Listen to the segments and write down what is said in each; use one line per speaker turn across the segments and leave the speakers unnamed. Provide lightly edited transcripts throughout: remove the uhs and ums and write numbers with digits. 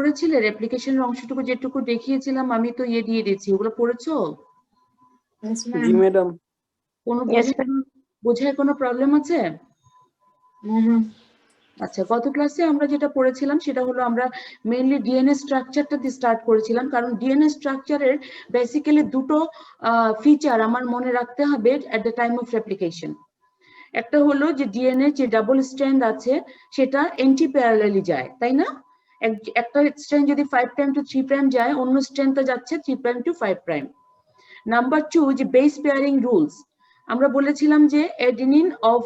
পড়েছিলে রেপ্লিকেশনের অংশটুকু যেটুকু দেখিয়েছিলাম আমি তো দিয়ে দিয়েছি, ওগুলো পড়েছো?
জি ম্যাডাম।
কোনো বোঝায় কোনো প্রবলেম আছে? আচ্ছা, গত ক্লাসে আমরা যেটা পড়েছিলাম সেটা হলো আমরা মেইনলি ডিএনএ স্ট্রাকচারটা দিয়ে স্টার্ট করেছিলাম, কারণ ডিএনএ স্ট্রাকচারের বেসিক্যালি দুটো ফিচার আমার মনে রাখতে হবে এট দ্য টাইম অফ রেপ্লিকেশন। একটা হলো যে ডিএনএ যে ডাবল স্ট্র্যান্ড আছে সেটা এন্টি প্যারালালি যায়, তাই না? একটা স্ট্র্যান্ড যদি 5 প্রাইম টু 3 প্রাইম যায়, অন্য স্ট্র্যান্ডটা যাচ্ছে 3 প্রাইম টু 5 প্রাইম। নাম্বার 2 যে বেস পেয়ারিং রুলস, আমরা বলেছিলাম যে adenine of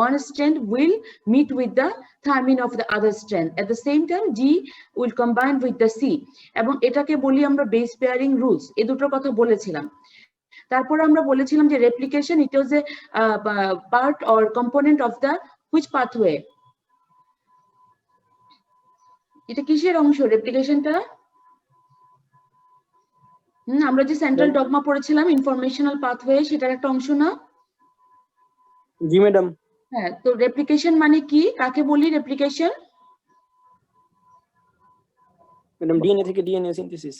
one strand will meet with the thymine of the other strand, at the same time G will combine with the C, এবং এটাকে বলি আমরা বেস পেয়ারিং রুলস। এই দুটোর কথা বলেছিলাম। তারপর আমরা বলেছিলাম যে replication it was A part or component of the which pathway, এটা কিসের অংশ রেপ্লিকেশনটা? আমরা যে সেন্ট্রাল ডগমা পড়েছিলাম ইনফরমেশনাল পাথওয়ে, সেটার একটা অংশ না?
জি ম্যাডাম।
হ্যাঁ, তো রেপ্লিকেশন মানে কি, কাকে বলি রেপ্লিকেশন?
ম্যাডাম ডিএনএ থেকে DNA synthesis.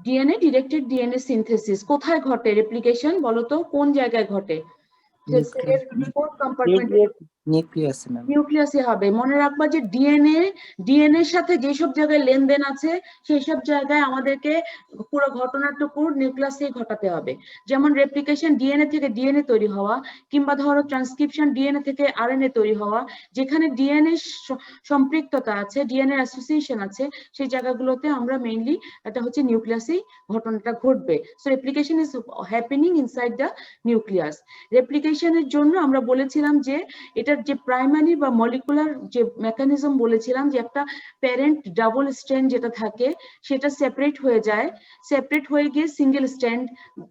DNA directed DNA synthesis কোথায় ঘটে রেপ্লিকেশন, বলো তো কোন জায়গায় ঘটে? নিউক্লিয়াসে হবে। মনে রাখবা যে ডিএনএ এর সাথে যেসব জায়গায় লেনদেন আছে সেই সব জায়গায় আমাদেরকে পুরো ঘটনাটুকু নিউক্লিয়াসে ঘটাতে হবে। যেমন রেপ্লিকেশন ডিএনএ থেকে ডিএনএ তৈরি হওয়া, কিংবা ধরো ট্রান্সক্রিপশন ডিএনএ থেকে আরএনএ তৈরি হওয়া, যেখানে ডিএনএ সম্পৃক্ততা আছে, ডিএনএ অ্যাসোসিয়েশন আছে, সেই জায়গাগুলোতে আমরা মেইনলি এটা হচ্ছে নিউক্লিয়াসেই ঘটনাটা ঘটবে। So replication is happening inside the nucleus. রেপ্লিকেশনের জন্য আমরা বলেছিলাম যে এটার যে প্রাইমারি বা মলিকুলার যে মেকানিজম বলেছিলাম, যে একটা প্যারেন্ট ডাবল স্ট্র্যান্ড যেটা থাকে সেটা সেপারেট হয়ে যায়, সেপারেট হয়ে গিয়ে সিঙ্গেল স্ট্র্যান্ড,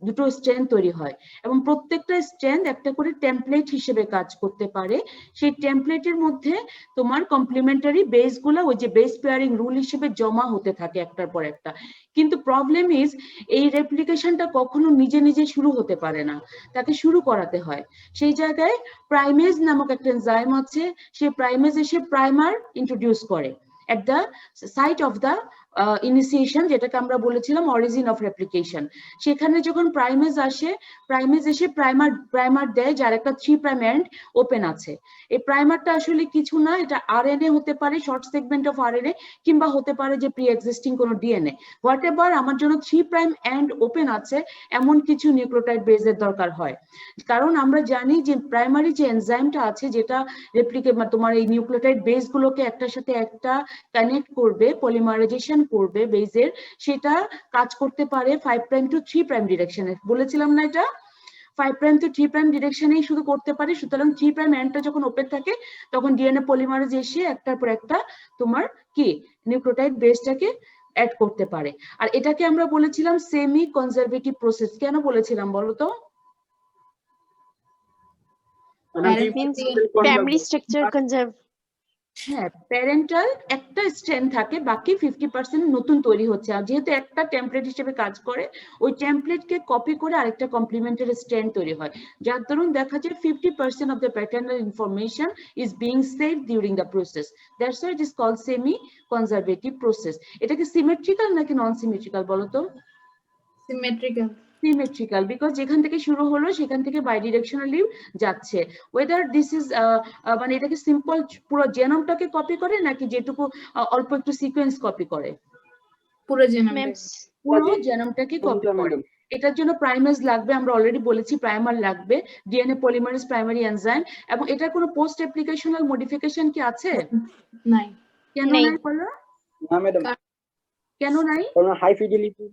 দুটো স্ট্র্যান্ড তৈরি হয়, এবং প্রত্যেকটা স্ট্র্যান্ড একটা করে টেমপ্লেট হিসেবে কাজ করতে পারে। সেই টেমপ্লেটের মধ্যে তোমার কমপ্লিমেন্টারি বেসগুলো ওই যে বেস পেয়ারিং রুল হিসেবে জমা হতে থাকে একটার পর একটা। কিন্তু প্রবলেম ইজ এই রেপ্লিকেশনটা কখনো নিজে নিজে শুরু হতে পারে না, তাকে শুরু করাতে হয়। সেই জায়গায় প্রাইমেজ নামক একটা এনজাইম আছে, সেই প্রাইমেজ এসে প্রাইমার ইন্ট্রোডিউস করে at the site of the initiation, যেটাকে আমরা বলেছিলাম অরিজিন অফ রেপ্লিকেশন। সেখানে যখন প্রাইমেজ এসে প্রাইমার দেয় যার একটা 3 প্রাইম এন্ড ওপেন আছে। এই প্রাইমারটা আসলে কিছু না, এটা আরএনএ হতে পারে, শর্ট সেগমেন্ট অফ আরএনএ, কিংবা হতে পারে যে প্রি এক্সিস্টিং কোনো ডিএনএ। হোয়াট এভার আমার জন্য 3 প্রাইম এন্ড ওপেন আছে এমন কিছু নিউক্লিওটাইড বেসের দরকার হয়, কারণ আমরা জানি যে প্রাইমারি যে এনজাইমটা আছে যেটা তোমার এই নিউক্লিওটাইড বেসগুলোকে একটার সাথে একটা কানেক্ট করবে, পলিমারাইজেশন করবে বেসের, সেটা কাজ করতে পারে 5 প্রাইম টু 3 প্রাইম ডিরেকশনে। বলেছিলাম না এটা 5 প্রাইম টু 3 প্রাইম ডিরেকশনেই শুধু করতে পারে। সুতরাং 3 প্রাইম এন্ডটা যখন ওপেন থাকে তখন ডিএনএ পলিমারেজ এসে একটার পর একটা তোমার কি নিউক্লিওটাইড বেসটাকে অ্যাড করতে পারে। আর এটাকে আমরা বলেছিলাম সেমি কনজারভেটিভ প্রসেস। কেন বলেছিলাম বলো তো?
Primary structure conserve.
হ্যাঁ, প্যারেন্টাল একটা স্ট্র্যান্ড থাকে, বাকি 50% নতুন তৈরি হচ্ছে। আর যেহেতু একটা টেমপ্লেট হিসেবে কাজ করে, ওই টেমপ্লেটকে কপি করে আরেকটা কমপ্লিমেন্টারি স্ট্র্যান্ড তৈরি হয়, যার দরুন দেখা যায় 50% of the paternal information is being saved during the process. That's why it is called semi conservative process. এটা কি সিমেট্রিক্যাল নাকি নন সিমেট্রিক্যাল বলো তো?
সিমেট্রিক্যাল।
সিমেট্রিক্যাল, বিকজ যেখান থেকে শুরু হলো সেখান থেকে বাইডিরেকশনালি যাচ্ছে। ওয়েদার দিস ইজ মানে এটাকে সিম্পল পুরো জেনোমটাকে কপি করে নাকি যেটুকু অল্প একটু সিকোয়েন্স কপি করে?
পুরো
জেনোমটাকে কপি করে। এটার জন্য প্রাইমেজ লাগবে, আমরা অলরেডি বলেছি প্রাইমার লাগবে, ডিএনএ পলিমারেজ প্রাইমারি এনজাইম, এবং এটার কোনো পোস্ট অ্যাপ্লিকেশনাল মডিফিকেশন কি আছে?
নাই।
কেন নাই বলো?
না ম্যাডাম।
কেন নাই?
কারণ হাই ফিডেলিটি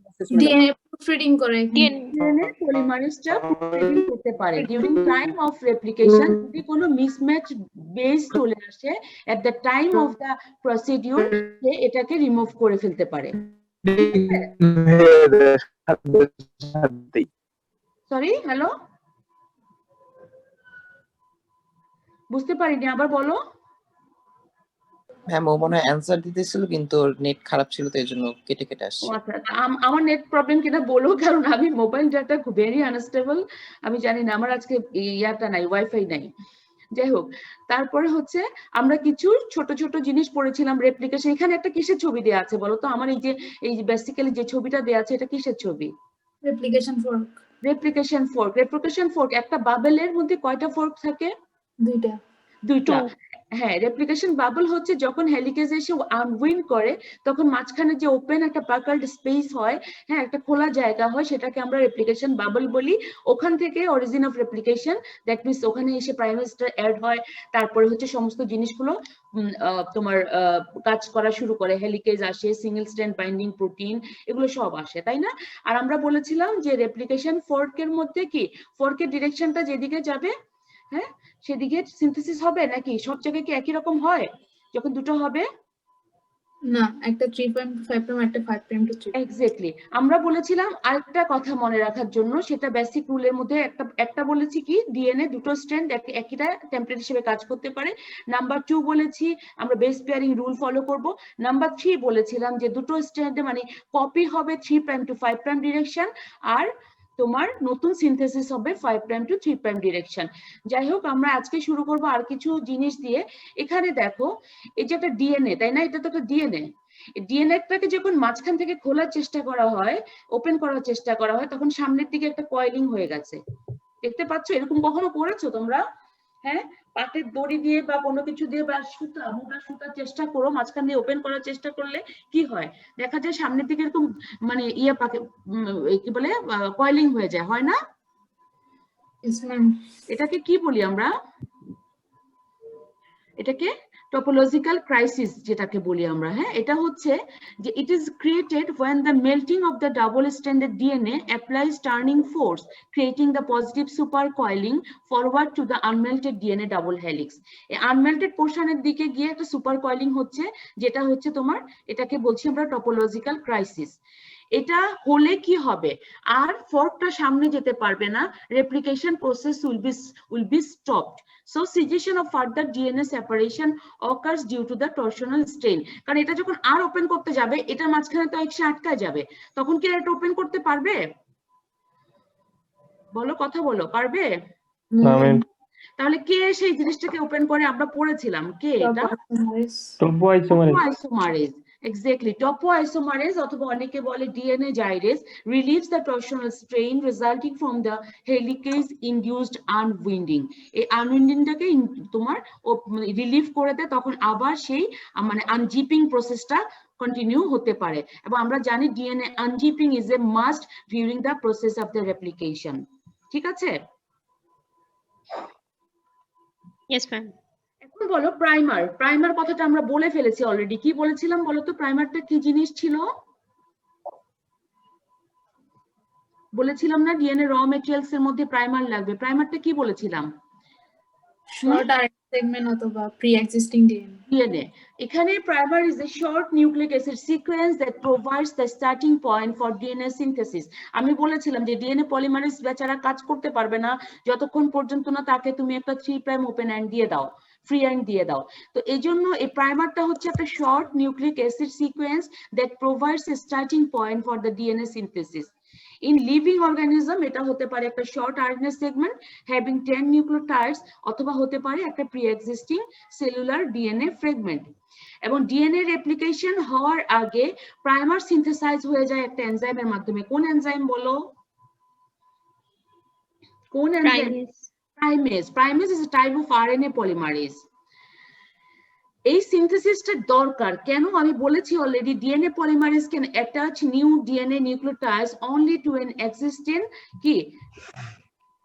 ডিএনএ প্রুফরিডিং করে,
ডিএনএ পলিমারেজটা প্রুফরিডিং করতে পারে ডিউরিং টাইম অফ রেপ্লিকেশন। যদি কোনো মিসম্যাচ বেস চলে আসে at the time of the procedure, সে এটাকে রিমুভ করে ফেলতে পারে। সরি, হ্যালো, বুঝতে পারিনি, আবার বলো।
ম্যাম ও মনে হয় অ্যানসার দিতেছিল কিন্তু ওর নেট খারাপ ছিল তো এজন্য কেটে কেটে আসছে।
আচ্ছা, আমার নেট প্রবলেম কিনা বলো, কারণ আমি মোবাইল ডাটা ভেরি আনস্টেবল, আমি জানি না, আমার আজকে ইয়াটা নাই, ওয়াইফাই নাই। যাই হোক, তারপরে হচ্ছে আমরা কিছু ছোট ছোট জিনিস পড়েছিলাম রেপ্লিকেশন। এখানে একটা কিসের ছবি দেওয়া আছে বলো তো? আমার এই যে বেসিক্যালি যে ছবিটা দেওয়া আছে এটা কিসের ছবি?
Replication fork
replication fork. Replication fork, একটা বাবেলের মধ্যে কয়টা ফোর্ক থাকে?
দুইটা।
দুইটা। হ্যাঁ, রেপ্লিকেশন বাবল হচ্ছে যখন হেলিকেজ এসে আনউইন্ড করে তখন মাঝখানে যে ওপেন একটা পার্কল্ড স্পেস হয়, হ্যাঁ, একটা খোলা জায়গা হয়, সেটাকে আমরা রেপ্লিকেশন বাবল বলি। ওখান থেকে origin of replication, that means ওখানে এসে প্রাইমার অ্যাড হয়, তারপরে হচ্ছে সমস্ত জিনিসগুলো তোমার কাজ করা শুরু করে, হেলিকেজ আসে, সিঙ্গেল স্ট্র্যান্ড বাইন্ডিং প্রোটিন, এগুলো সব আসে, তাই না? আর আমরা বলেছিলাম যে রেপ্লিকেশন ফোর্কের মধ্যে কি ফোর্কের ডিরেকশনটা যেদিকে যাবে, হ্যাঁ, সেদিকে সিনথেসিস হবে নাকি? সব জায়গায় কি একই রকম হয় যখন দুটো হবে?
না, একটা 3.5 একটা 5.3।
এক্স্যাক্টলি। আমরা বলেছিলাম আরেকটা কথা মনে রাখার জন্য, সেটা বেসিক রুলের মধ্যে একটা বলেছি কি ডিএনএ দুটো স্ট্র্যান্ড একইটা টেমপ্লেট হিসেবে কাজ করতে পারে। নাম্বার 2 বলেছি আমরা বেস পেয়ারিং রুল ফলো করব। নাম্বার 3 বলেছিলাম যে দুটো স্ট্র্যান্ডে মানে কপি হবে 3' to 5' ডিরেকশন, আর তোমার নতুন সিনথেসিস হবে 5' to 3' ডিরেকশন। যাই হোক, আমরা আজকে শুরু করব আর কিছু জিনিস দিয়ে। এখানে দেখো, এই যে একটা ডিএনএ, তাই না? এটা তো একটা ডিএনএ। ডিএনএটাকে যখন মাঝখান থেকে খোলার চেষ্টা করা হয়, ওপেন করার চেষ্টা করা হয়, তখন সামনের দিকে একটা কয়েলিং হয়ে গেছে, দেখতে পাচ্ছ? এরকম কখনো করেছো তোমরা? হ্যাঁ, পাটের দড়ি দিয়ে বা কোনো কিছু দিয়ে বা সুতা, মোটা সুতার চেষ্টা করো, মাঝখান দিয়ে ওপেন করার চেষ্টা করলে কি হয়? দেখা যায় সামনের দিকে এরকম মানে ইয়ে পাকে কি বলে কয়েলিং হয়ে যায়, হয় না?
Yes, ma'am.
এটাকে কি বলি আমরা? এটাকে টপোলজিক্যাল ক্রাইসিস যেটাকে বলি আমরা। হ্যাঁ, এটা হচ্ছে যে it is created when the melting of the double stranded DNA applies turning force, creating the positive supercoiling forward to the unmelted DNA double helix. এই আনমেল্টেড পোর্শনের দিকে গিয়ে একটা সুপারকয়েলিং হচ্ছে, যেটা হচ্ছে তোমার, এটাকে বলছি আমরা টপোলজিক্যাল ক্রাইসিস। এটা হলে কি হবে? আর ফর্কটা সামনে যেতে পারবে না, replication process will be stopped. So cessation of further DNA separation occurs due to the torsional strain. কারণ এটা যখন আর ওপেন করতে যাবে, এটার মাঝখানে তো এসে আটকায় যাবে, তখন কি এটা ওপেন করতে পারবে? বলো, কথা বলো, পারবে? তাহলে কে সেই জিনিসটাকে ওপেন করে? আমরা পড়েছিলাম, কে এটা? Topoisomerase. Exactly. Topoisomerase অথবা অনেকে বলে DNA gyrase relieves the torsional strain resulting from the helicase induced unwinding. এই আনউইন্ডিংটাকে তোমার রিলিভ করে দেয়, তখন আবার সেই মানে আনজিপিং প্রসেসটা কন্টিনিউ হতে পারে। এবং আমরা জানি DNA unzipping is a must during the process of the replication. ঠিক আছে?
Yes, ma'am.
এখন বলো প্রাইমার। প্রাইমার কথাটা আমরা বলে ফেলেছি অলরেডি। কি বলেছিলাম বলো তো? প্রাইমারটা কি জিনিস ছিল? বলেছিলাম না ডিএনএ র মেটেরিয়ালস এর মধ্যে প্রাইমার লাগবে। প্রাইমারটা কি বলেছিলাম?
Short RNA segment অথবা pre-existing DNA.
DNA. এখানে primer is a short nucleic acid sequence that provides the starting point for DNA synthesis. আমি বলেছিলাম যে ডিএনএ পলিমারেজ বেচারা কাজ করতে পারবে না যতক্ষণ পর্যন্ত না তাকে তুমি একটা 3' ওপেন এন্ড দিয়ে দাও, ফ্রি এন্ড দিয়ে দাও। তো এই জন্য এই প্রাইমারটা হচ্ছে একটা short nucleic acid sequence that provides a starting point for the DNA synthesis. In living organism এটা হতে পারে একটা short RNA segment having 10 nucleotides, অথবা হতে পারে একটা pre existing cellular DNA fragment. এবং ডিএনএ রেপ্লিকেশন হওয়ার আগে প্রাইমার সিনথেসাইজ হয়ে যায় একটা এনজাইমের মাধ্যমে। কোন এনজাইম বলো? কোন enzyme? Primase. Primase is a type of RNA polymerase. এই সিনথেসিসটা দরকার কেন? আমি বলেছি already, DNA polymerase can attach new DNA nucleotides only to an existing কি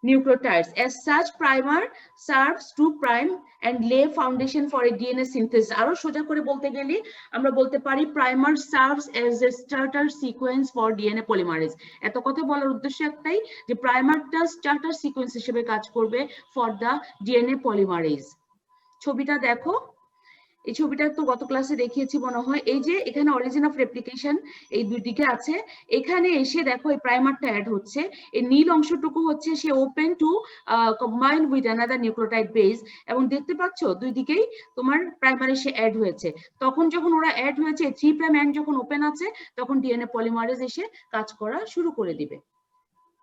nucleotides. As such, primer serves to prime and lay foundation for a DNA synthesis. আরো সোজা করে বলতে গেলে আমরা বলতে পারি primer serves as a starter sequence for DNA polymerase. এত কথা বলার উদ্দেশ্য একটাই, যে প্রাইমারটা স্টার্টার সিকোয়েন্স হিসেবে কাজ করবে for the DNA polymerase. ছবিটা দেখো, এই ছবিটা তো গত ক্লাসে দেখিয়েছি মনে হয়। এই যে এখানে অরিজিন অফ রেপ্লিকেশন এই দুই দিকে আছে, এখানে এসে দেখো এই প্রাইমারটা অ্যাড হচ্ছে, এই নীল অংশটুকু হচ্ছে সে open to combine with another nucleotide base, এবং দেখতে পাচ্ছ দুই দিকেই তোমার প্রাইমার এসে অ্যাড হয়েছে। তখন যখন ওরা অ্যাড হয়েছে, 3' এন্ড যখন ওপেন আছে, তখন ডিএনএ পলিমারেজ এসে কাজ করা শুরু করে দিবে।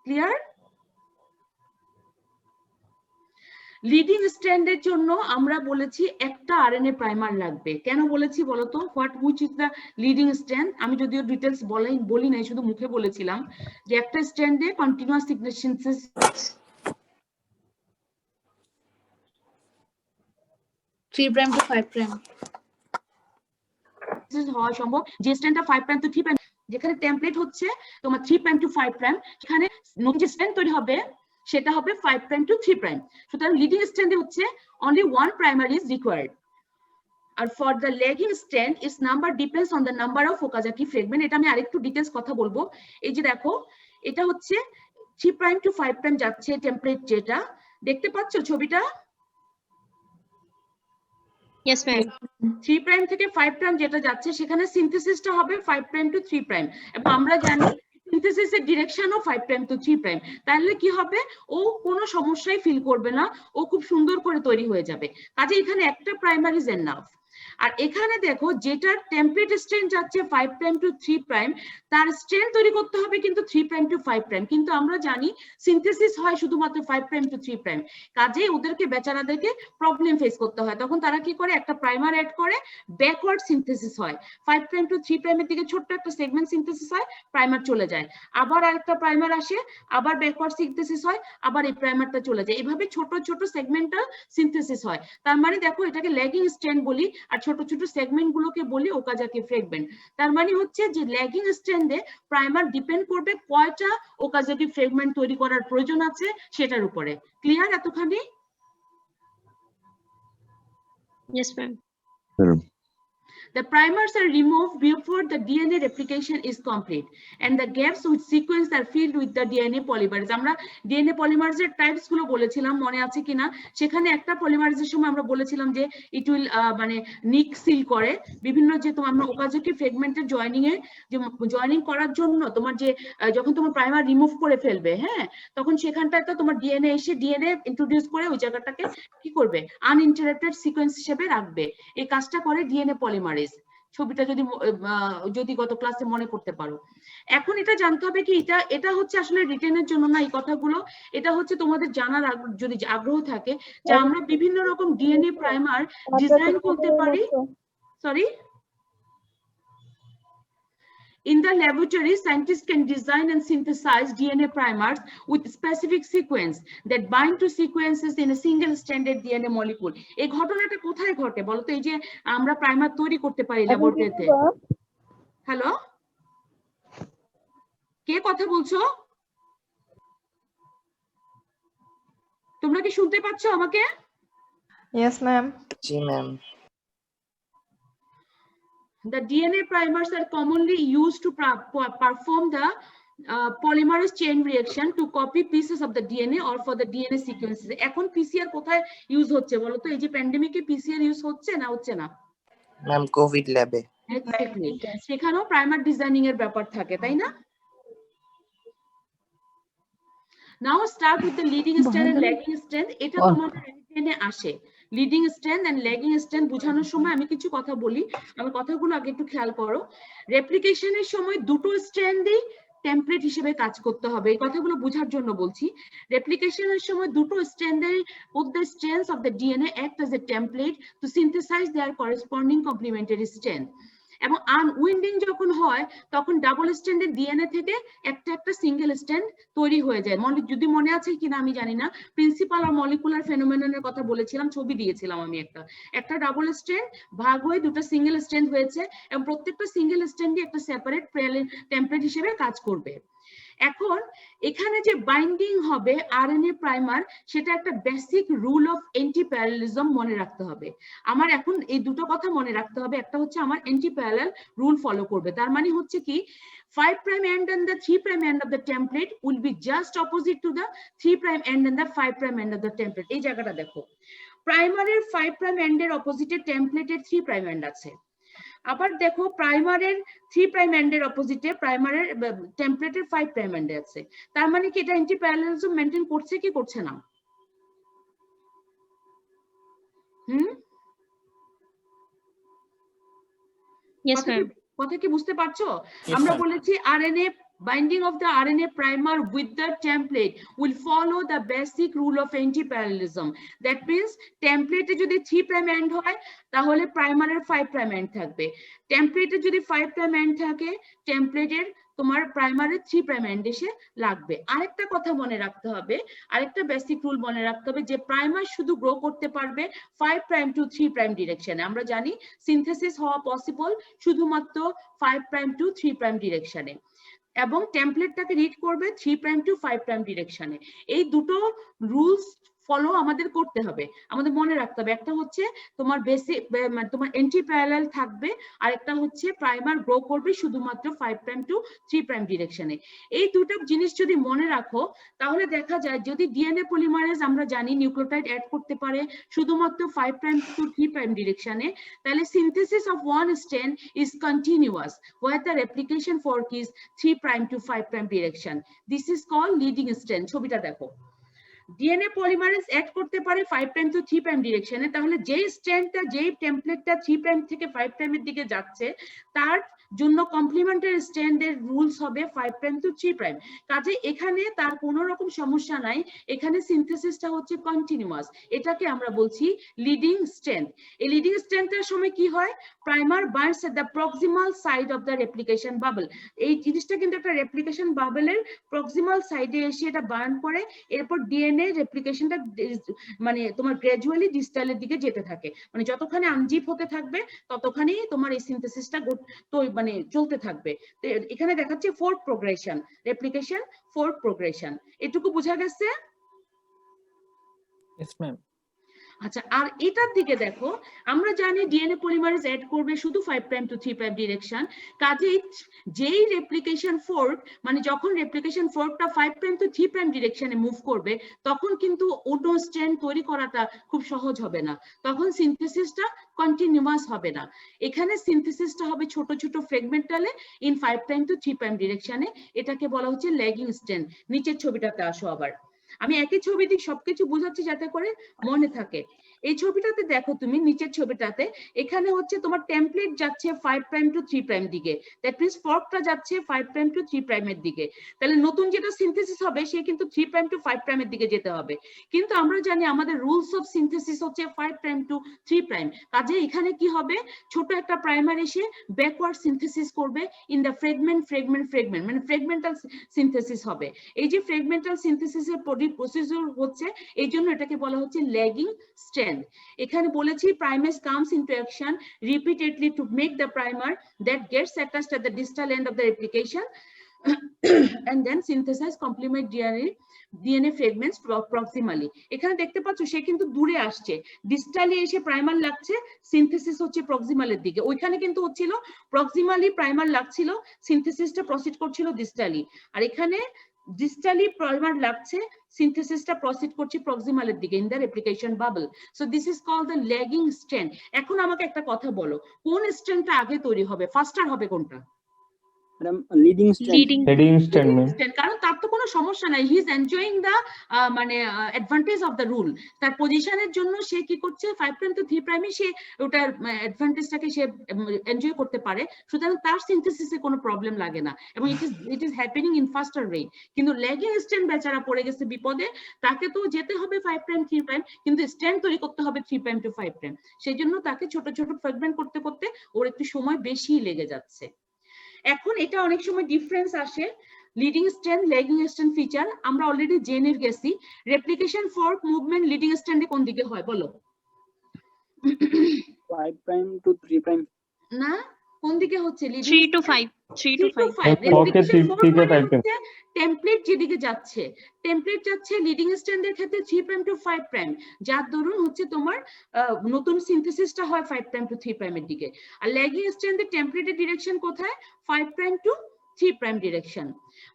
ক্লিয়ার? লিডিং স্ট্র্যান্ডের জন্য আমরা বলেছি একটা আরএনএ প্রাইমার লাগবে। কেন বলেছি বলতো? Which is the leading strand? আমি যদিও ডিটেলস বলি নাই, শুধু মুখে বলেছিলাম যে একটা স্ট্র্যান্ডে continuous sequence
3 prime to 5 prime.
হওয়া সম্ভব। যে স্ট্র্যান্ডটা 5 প্রাইম টু 3 প্রাইম, যেখানে টেমপ্লেট হচ্ছে তোমার 3 প্রাইম টু 5 প্রাইম, সেখানে নতুন যে স্ট্র্যান্ড তৈরি হবে সেটা হবে 5 প্রাইম টু 3 প্রাইম। সুতরাং লিডিং স্ট্র্যান্ডে হচ্ছে only one primer is required. আর for the lagging strand its number depends on the number of Okazaki fragment. এটা আমি আরেকটু ডিটেলস কথা বলবো। এই যে দেখো, এটা হচ্ছে 3 প্রাইম টু 5 প্রাইম যাচ্ছে টেমপ্লেট, যেটা দেখতে পাচ্ছ ছবিটা।
Yes, ma'am.
3 প্রাইম থেকে 5 প্রাইম যেটা যাচ্ছে সেখানে সিনথেসিসটা হবে 5 প্রাইম টু 3 প্রাইম, এবং আমরা জানি সিনথেসিসের ডিরেকশনও 5 প্রাইম টু 3 প্রাইম। তাহলে কি হবে? ও কোনো সমস্যাই ফিল করবে না, ও খুব সুন্দর করে তৈরি হয়ে যাবে। কাজে এখানে একটা প্রাইমার ইজ এনাফ। আর এখানে দেখো, যেটার টেমপ্লেট স্ট্রেন যাচ্ছে 5 প্রাইম টু 3 প্রাইম, তার স্ট্রেন তৈরি করতে হবে কিন্তু 3 প্রাইম টু 5 প্রাইম, কিন্তু আমরা জানি সিনথেসিস হয় শুধুমাত্র 5 প্রাইম টু 3 প্রাইম। কাজেই ওদেরকে বেচারাদেরকে প্রবলেম ফেস করতে হয়। তখন তারা কি করে? একটা প্রাইমার অ্যাড করে, ব্যাকওয়ার্ড সিনথেসিস হয়। 5 প্রাইম টু 3 প্রাইমের দিকে ছোট্ট একটা সেগমেন্ট সিনথেসিস হয়, প্রাইমার চলে যায়, আবার আরেকটা প্রাইমার আসে, আবার ব্যাকওয়ার্ড সিনথেসিস হয়, আবার এই প্রাইমারটা চলে যায়। এভাবে ছোট ছোট সেগমেন্টাল সিনথেসিস হয়। তার মানে দেখো, এটাকে ল্যাগিং স্ট্রেন বলি, আর ছোট ছোট সেগমেন্ট গুলোকে বলি ওকাজাকি ফ্রেগমেন্ট। তার মানে হচ্ছে যে ল্যাগিং স্ট্রেন্ডে প্রাইমার ডিপেন্ড করবে কয়টা ওকাজাকি ফ্রেগমেন্ট তৈরি করার প্রয়োজন আছে সেটার উপরে। ক্লিয়ার এতখানি?
Yes, ma'am.
The primers are removed before the DNA replication is complete, and the gaps with sequence are filled with the DNA polymerase. আমরা DNA পলিমারেজের টাইপস গুলো বলেছিলাম, মনে আছে কিনা? সেখানে একটা পলিমারেজের সময় আমরা বলেছিলাম যে ইট উইল মানে নিক সিল করে বিভিন্ন, যে তোমার ওকাজাকি ফ্রেগমেন্টের জয়েনিং এ, যে জয়েনিং করার জন্য তোমার যে যখন তোমার প্রাইমার রিমুভ করে ফেলবে, হ্যাঁ, তখন সেখানটায় তো তোমার ডিএনএ এসে ডিএনএ ইন্ট্রোডিউস করে ওই জায়গাটাকে কি করবে? আনইন্টারাপ্টেড সিকোয়েন্স হিসেবে রাখবে। এই কাজটা করে ডিএনএ পলিমারেজ। ছবিটা যদি গত ক্লাসে মনে করতে পারো। এখন এটা জানতে হবে কি, এটা হচ্ছে আসলে রিটেনের জন্য না এই কথাগুলো, এটা হচ্ছে তোমাদের জানার যদি আগ্রহ থাকে যে আমরা বিভিন্ন রকম ডিএনএ প্রাইমার ডিজাইন করতে পারি। Sorry, in the laboratory, scientists can design and synthesize DNA primers with specific sequence that bind to sequences in a single stranded DNA molecule. এই ঘটনাটা কোথায় ঘটে বলো তো? এই যে আমরা প্রাইমার তৈরি করতে পারি ল্যাবরেটরিতে। হ্যালো, কে কথা বলছো? তোমরা কি শুনতে পাচ্ছ আমাকে?
Yes, ma'am.
G ma'am.
The DNA primers are commonly used to perform the polymerase chain reaction to copy pieces of the DNA or for the DNA sequences. এখন PCR কোথায় ইউজ হচ্ছে বলো তো? এই যে প্যান্ডেমিকে PCR ইউজ হচ্ছে না হচ্ছে না?
ম্যাম কোভিড ল্যাবে।
এক্স্যাক্টলি, সেখানেও প্রাইমার ডিজাইনিং এর ব্যাপার থাকে, তাই না? Now start with the leading strand and lagging strand. এটা তোমাদের রিটেনে আসে। Leading strand and lagging strand বোঝানোর সময় আমি কিছু কথা বলি, আমি কথাগুলো আগে একটু খেয়াল করো। রেপ্লিকেশনের সময় দুটো স্ট্র্যান্ডই টেমপ্লেট হিসেবে কাজ করতে হবে, এই কথাগুলো বোঝার জন্য বলছি। রেপ্লিকেশনের সময় দুটো স্ট্র্যান্ডের both the strands of the DNA act as a template to synthesize their corresponding complementary strand. এবং আনউইন্ডিং যখন হয় তখন ডাবল স্ট্র্যান্ডের ডিএনএ থেকে একটা একটা সিঙ্গেল স্ট্র্যান্ড তৈরি হয়ে যায়। যদি মনে আছে কিনা আমি জানি না, প্রিন্সিপাল আর মলিকুলার ফেনোমেননের কথা বলেছিলাম, ছবি দিয়েছিলাম আমি একটা ডাবল স্ট্র্যান্ড ভাগ হয়ে দুটো সিঙ্গেল স্ট্র্যান্ড হয়েছে, এবং প্রত্যেকটা সিঙ্গেল স্ট্র্যান্ডই একটা সেপারেট টেমপ্লেট হিসেবে কাজ করবে। এখন এখানে যে বাইন্ডিং হবে আরএনএ প্রাইমার, সেটা একটা basic rule of anti parallelism মনে রাখতে হবে। আমার এখন এই দুটো কথা মনে রাখতে হবে, একটা হচ্ছে আমার অ্যান্টি প্যারালেল রুল ফলো করবে। তার মানে হচ্ছে কি, 5 prime end and the 3 prime end of the template will be just opposite to the 3 prime end and the 5 prime end of the template. এই জায়গাটা দেখো, প্রাইমারের 5 prime end এর অপোজিটে টেমপ্লেটের 3 prime end আছে। আবার দেখো, প্রাইমারের 3 প্রাইম এন্ডের অপোজিটে প্রাইমারের টেমপ্লেটের 5 প্রাইম এন্ডে আছে। তার মানে কি এটা অ্যান্টি প্যারালেলিজম মেইনটেইন করছে কি করছে না?
Yes, ma'am.
কথা কি বুঝতে পারছো? আমরা বলেছি RNA Binding of the RNA primer with the template will follow the basic rule of anti-parallelism. That means template যদি 3' end হয় তাহলে প্রাইমারের 5' end থাকবে। টেমপ্লেটে যদি 5' end থাকে টেমপ্লেটের তোমার প্রাইমারের 3' end এসে লাগবে। আরেকটা কথা মনে রাখতে হবে, আরেকটা বেসিক রুল মনে রাখতে হবে যে প্রাইমার শুধু গ্রো করতে পারবে 5' to 3' ডিরেকশনে। আমরা জানি সিনথেসিস হওয়া পসিবল শুধুমাত্র 5' to 3' ডিরেকশনে, এবং টেমপ্লেটটাকে রিড করবে 3' to 5' ডিরেকশনে। এই দুটো রুলস ফলো আমাদের করতে হবে, আমাদের মনে রাখতে হবে। একটা হচ্ছে তোমার বেসিক তোমার এন্টি প্যারালাল থাকবে, আর একটা হচ্ছে প্রাইমার গ্রো করবে শুধুমাত্র 5' to 3' ডিরেকশনে। এই দুটো জিনিস যদি মনে রাখো তাহলে দেখা যায় যদি ডিএনএ পলিমারেজ আমরা জানি নিউক্লিওটাইড অ্যাড করতে পারে শুধুমাত্র 5' to 3' ডিরেকশনে, তাহলে synthesis of one strand is continuous where the replication fork is 3' to 5' direction. This is called leading strand. ছবিটা দেখো, ডিএনএ পলিমারেজ অ্যাড করতে পারে 5' to 3' ডিরেকশনে, তাহলে যেই স্ট্র্যান্ডটা যেই টেমপ্লেটটা 3' থেকে 5' এর দিকে যাচ্ছে তার জন্য কমপ্লিমেন্টারি স্ট্র্যান্ডের রুলস হবে 5' to 3'। কাজে এখানে তার কোনো রকম সমস্যা নাই, এখানে সিনথেসিসটা হচ্ছে কন্টিনিউয়াস, এটাকে আমরা বলছি লিডিং স্ট্র্যান্ড। এই লিডিং স্ট্র্যান্ডের সময় কি হয়, primer binds at the proximal side of the replication bubble. এই জিনিসটা কিন্তু একটা রেপ্লিকেশন বাবলের প্রক্সিমাল সাইডে এসে এটা বার্ন করে, এরপর ডিএনএ রেপ্লিকেশনটা মানে তোমার গ্র্যাজুয়ালি ডিস্টালের দিকে যেতে থাকে, মানে যতখানি আনজিপ হতে থাকবে ততখানি তোমার এই সিনথেসিসটা তো মানে চলতে থাকবে। তো এখানে দেখাচ্ছে fourth progression, replication fourth progression. এটুকু বোঝা গেছে?
Yes, ma'am.
আচ্ছা, আর এটার দিকে দেখো, আমরা জানি ডিএনএ পলিমারেজ অ্যাড করবে শুধু 5' to 3' ডিরেকশন। কাজেই যেই রেপ্লিকেশন ফোর্ক, মানে যখন রেপ্লিকেশন ফোর্কটা 5' to 3' ডিরেকশনে মুভ করবে তখন কিন্তু অন্য স্ট্র্যান্ড তৈরি করাটা খুব সহজ হবে না, তখন সিনথেসিসটা কন্টিনিউয়াস হবে না। এখানে সিনথেসিসটা হবে ছোট ছোট ফ্র্যাগমেন্টালে ইন 5' to 3' ডিরেকশনে, এটাকে বলা হচ্ছে ল্যাগিং স্ট্র্যান্ড। নিচের ছবিটাতে আসো আবার, আমি একই ছবি দিয়ে সবকিছু বোঝাচ্ছি যাতে করে মনে থাকে। এই ছবিটাতে দেখো তুমি, নিচের ছবিটাতে এখানে হচ্ছে তোমার টেমপ্লেট যাচ্ছে 5' to 3' দিকে, দ্যাট মিন্স ফর্কটা যাচ্ছে 5' to 3' এর দিকে, তাহলে নতুন যেটা সিনথেসিস হবে সে কিন্তু 3' to 5' এর দিকে যেতে হবে। কিন্তু আমরা জানি আমাদের রুলস অফ সিনথেসিস হচ্ছে 5' to 3'। কাজে এখানে কি হবে, ছোট একটা প্রাইমার এসে ব্যাকওয়ার্ড সিনথেসিস করবে ইন দ্য ফ্র্যাগমেন্ট, মানে ফ্র্যাগমেন্টাল সিনথেসিস হবে। এই যে ফ্র্যাগমেন্টাল সিনথেসিসের প্রসিডিউর হচ্ছে, এই জন্য এটাকে বলা হচ্ছে ল্যাগিং স্ট্র্যান্ড। এখানে বলেছি primase comes into action repeatedly to make the primer that gets attached at the distal end of the replication and then synthesize complement DNA fragments proximally. এখানে দেখতে পাচ্ছ সে কিন্তু দূরে আসছে, ডিস্টালি এসে প্রাইমার লাগছে, সিনথেসিস হচ্ছে প্রক্সিমালের দিকে। ওইখানে কিন্তু হচ্ছিল প্রক্সিমালি প্রাইমার লাগছিল, সিনথেসিসটা প্রসিড করছিল ডিস্টালি, আর এখানে ডিস্টালি প্রাইমার লাগছে, সিনথেসিসটা প্রসিড করছে প্রক্সিমালের দিকে in the replication bubble. So this is called the lagging strand. এখন আমাকে একটা কথা বলো, কোন স্ট্র্যান্ডটা আগে তৈরি হবে, ফাস্টার হবে কোনটা?
Madam leading strand.
Leading.
কারণ তার তো কোনো সমস্যা নাই, হি ইজ এনজয়িং দা মানে অ্যাডভান্টেজ অফ দ্য রুল। তার পজিশনের জন্য সে কি করছে, 5' to 3' সে ওটার অ্যাডভান্টেজটাকে সে এনজয় করতে পারে, সুতরাং তার সিনথেসিসে কোনো প্রবলেম লাগে না, এবং it is happening in ফাস্টার way. কিন্তু ল্যাগিং স্ট্র্যান্ড বেচারা পড়ে গেছে বিপদে, তাকে তো যেতে হবে 5', 3', কিন্তু স্ট্র্যান্ড তৈরি করতে হবে 3' to 5'। সেই জন্য তাকে ছোট ছোট ফ্র্যাগমেন্ট করতে করতে ওর একটু সময় বেশি লেগে যাচ্ছে। এখন এটা অনেক সময় ডিফারেন্স আসে, leading strand lagging strand feature আমরা অলরেডি জেনে গেছি। রেপ্লিকেশন ফোর্ক মুভমেন্ট লিডিং স্ট্র্যান্ডে কোন দিকে হয় বলো?
5' to 3'।
না, কোন দিকে হচ্ছে?
3 to 5. 3 to 5.
টেমপ্লেট যেদিকে যাচ্ছে, টেমপ্লেট যাচ্ছে লিডিং স্ট্র্যান্ডের ক্ষেত্রে 3' to 5', যার দরুন হচ্ছে তোমার নতুন সিনথেসিসটা হয় 5' to 3' এর দিকে। আর ল্যাগিং স্ট্র্যান্ডের টেমপ্লেটের ডিরেকশন কোথায়? 5' to 3' direction.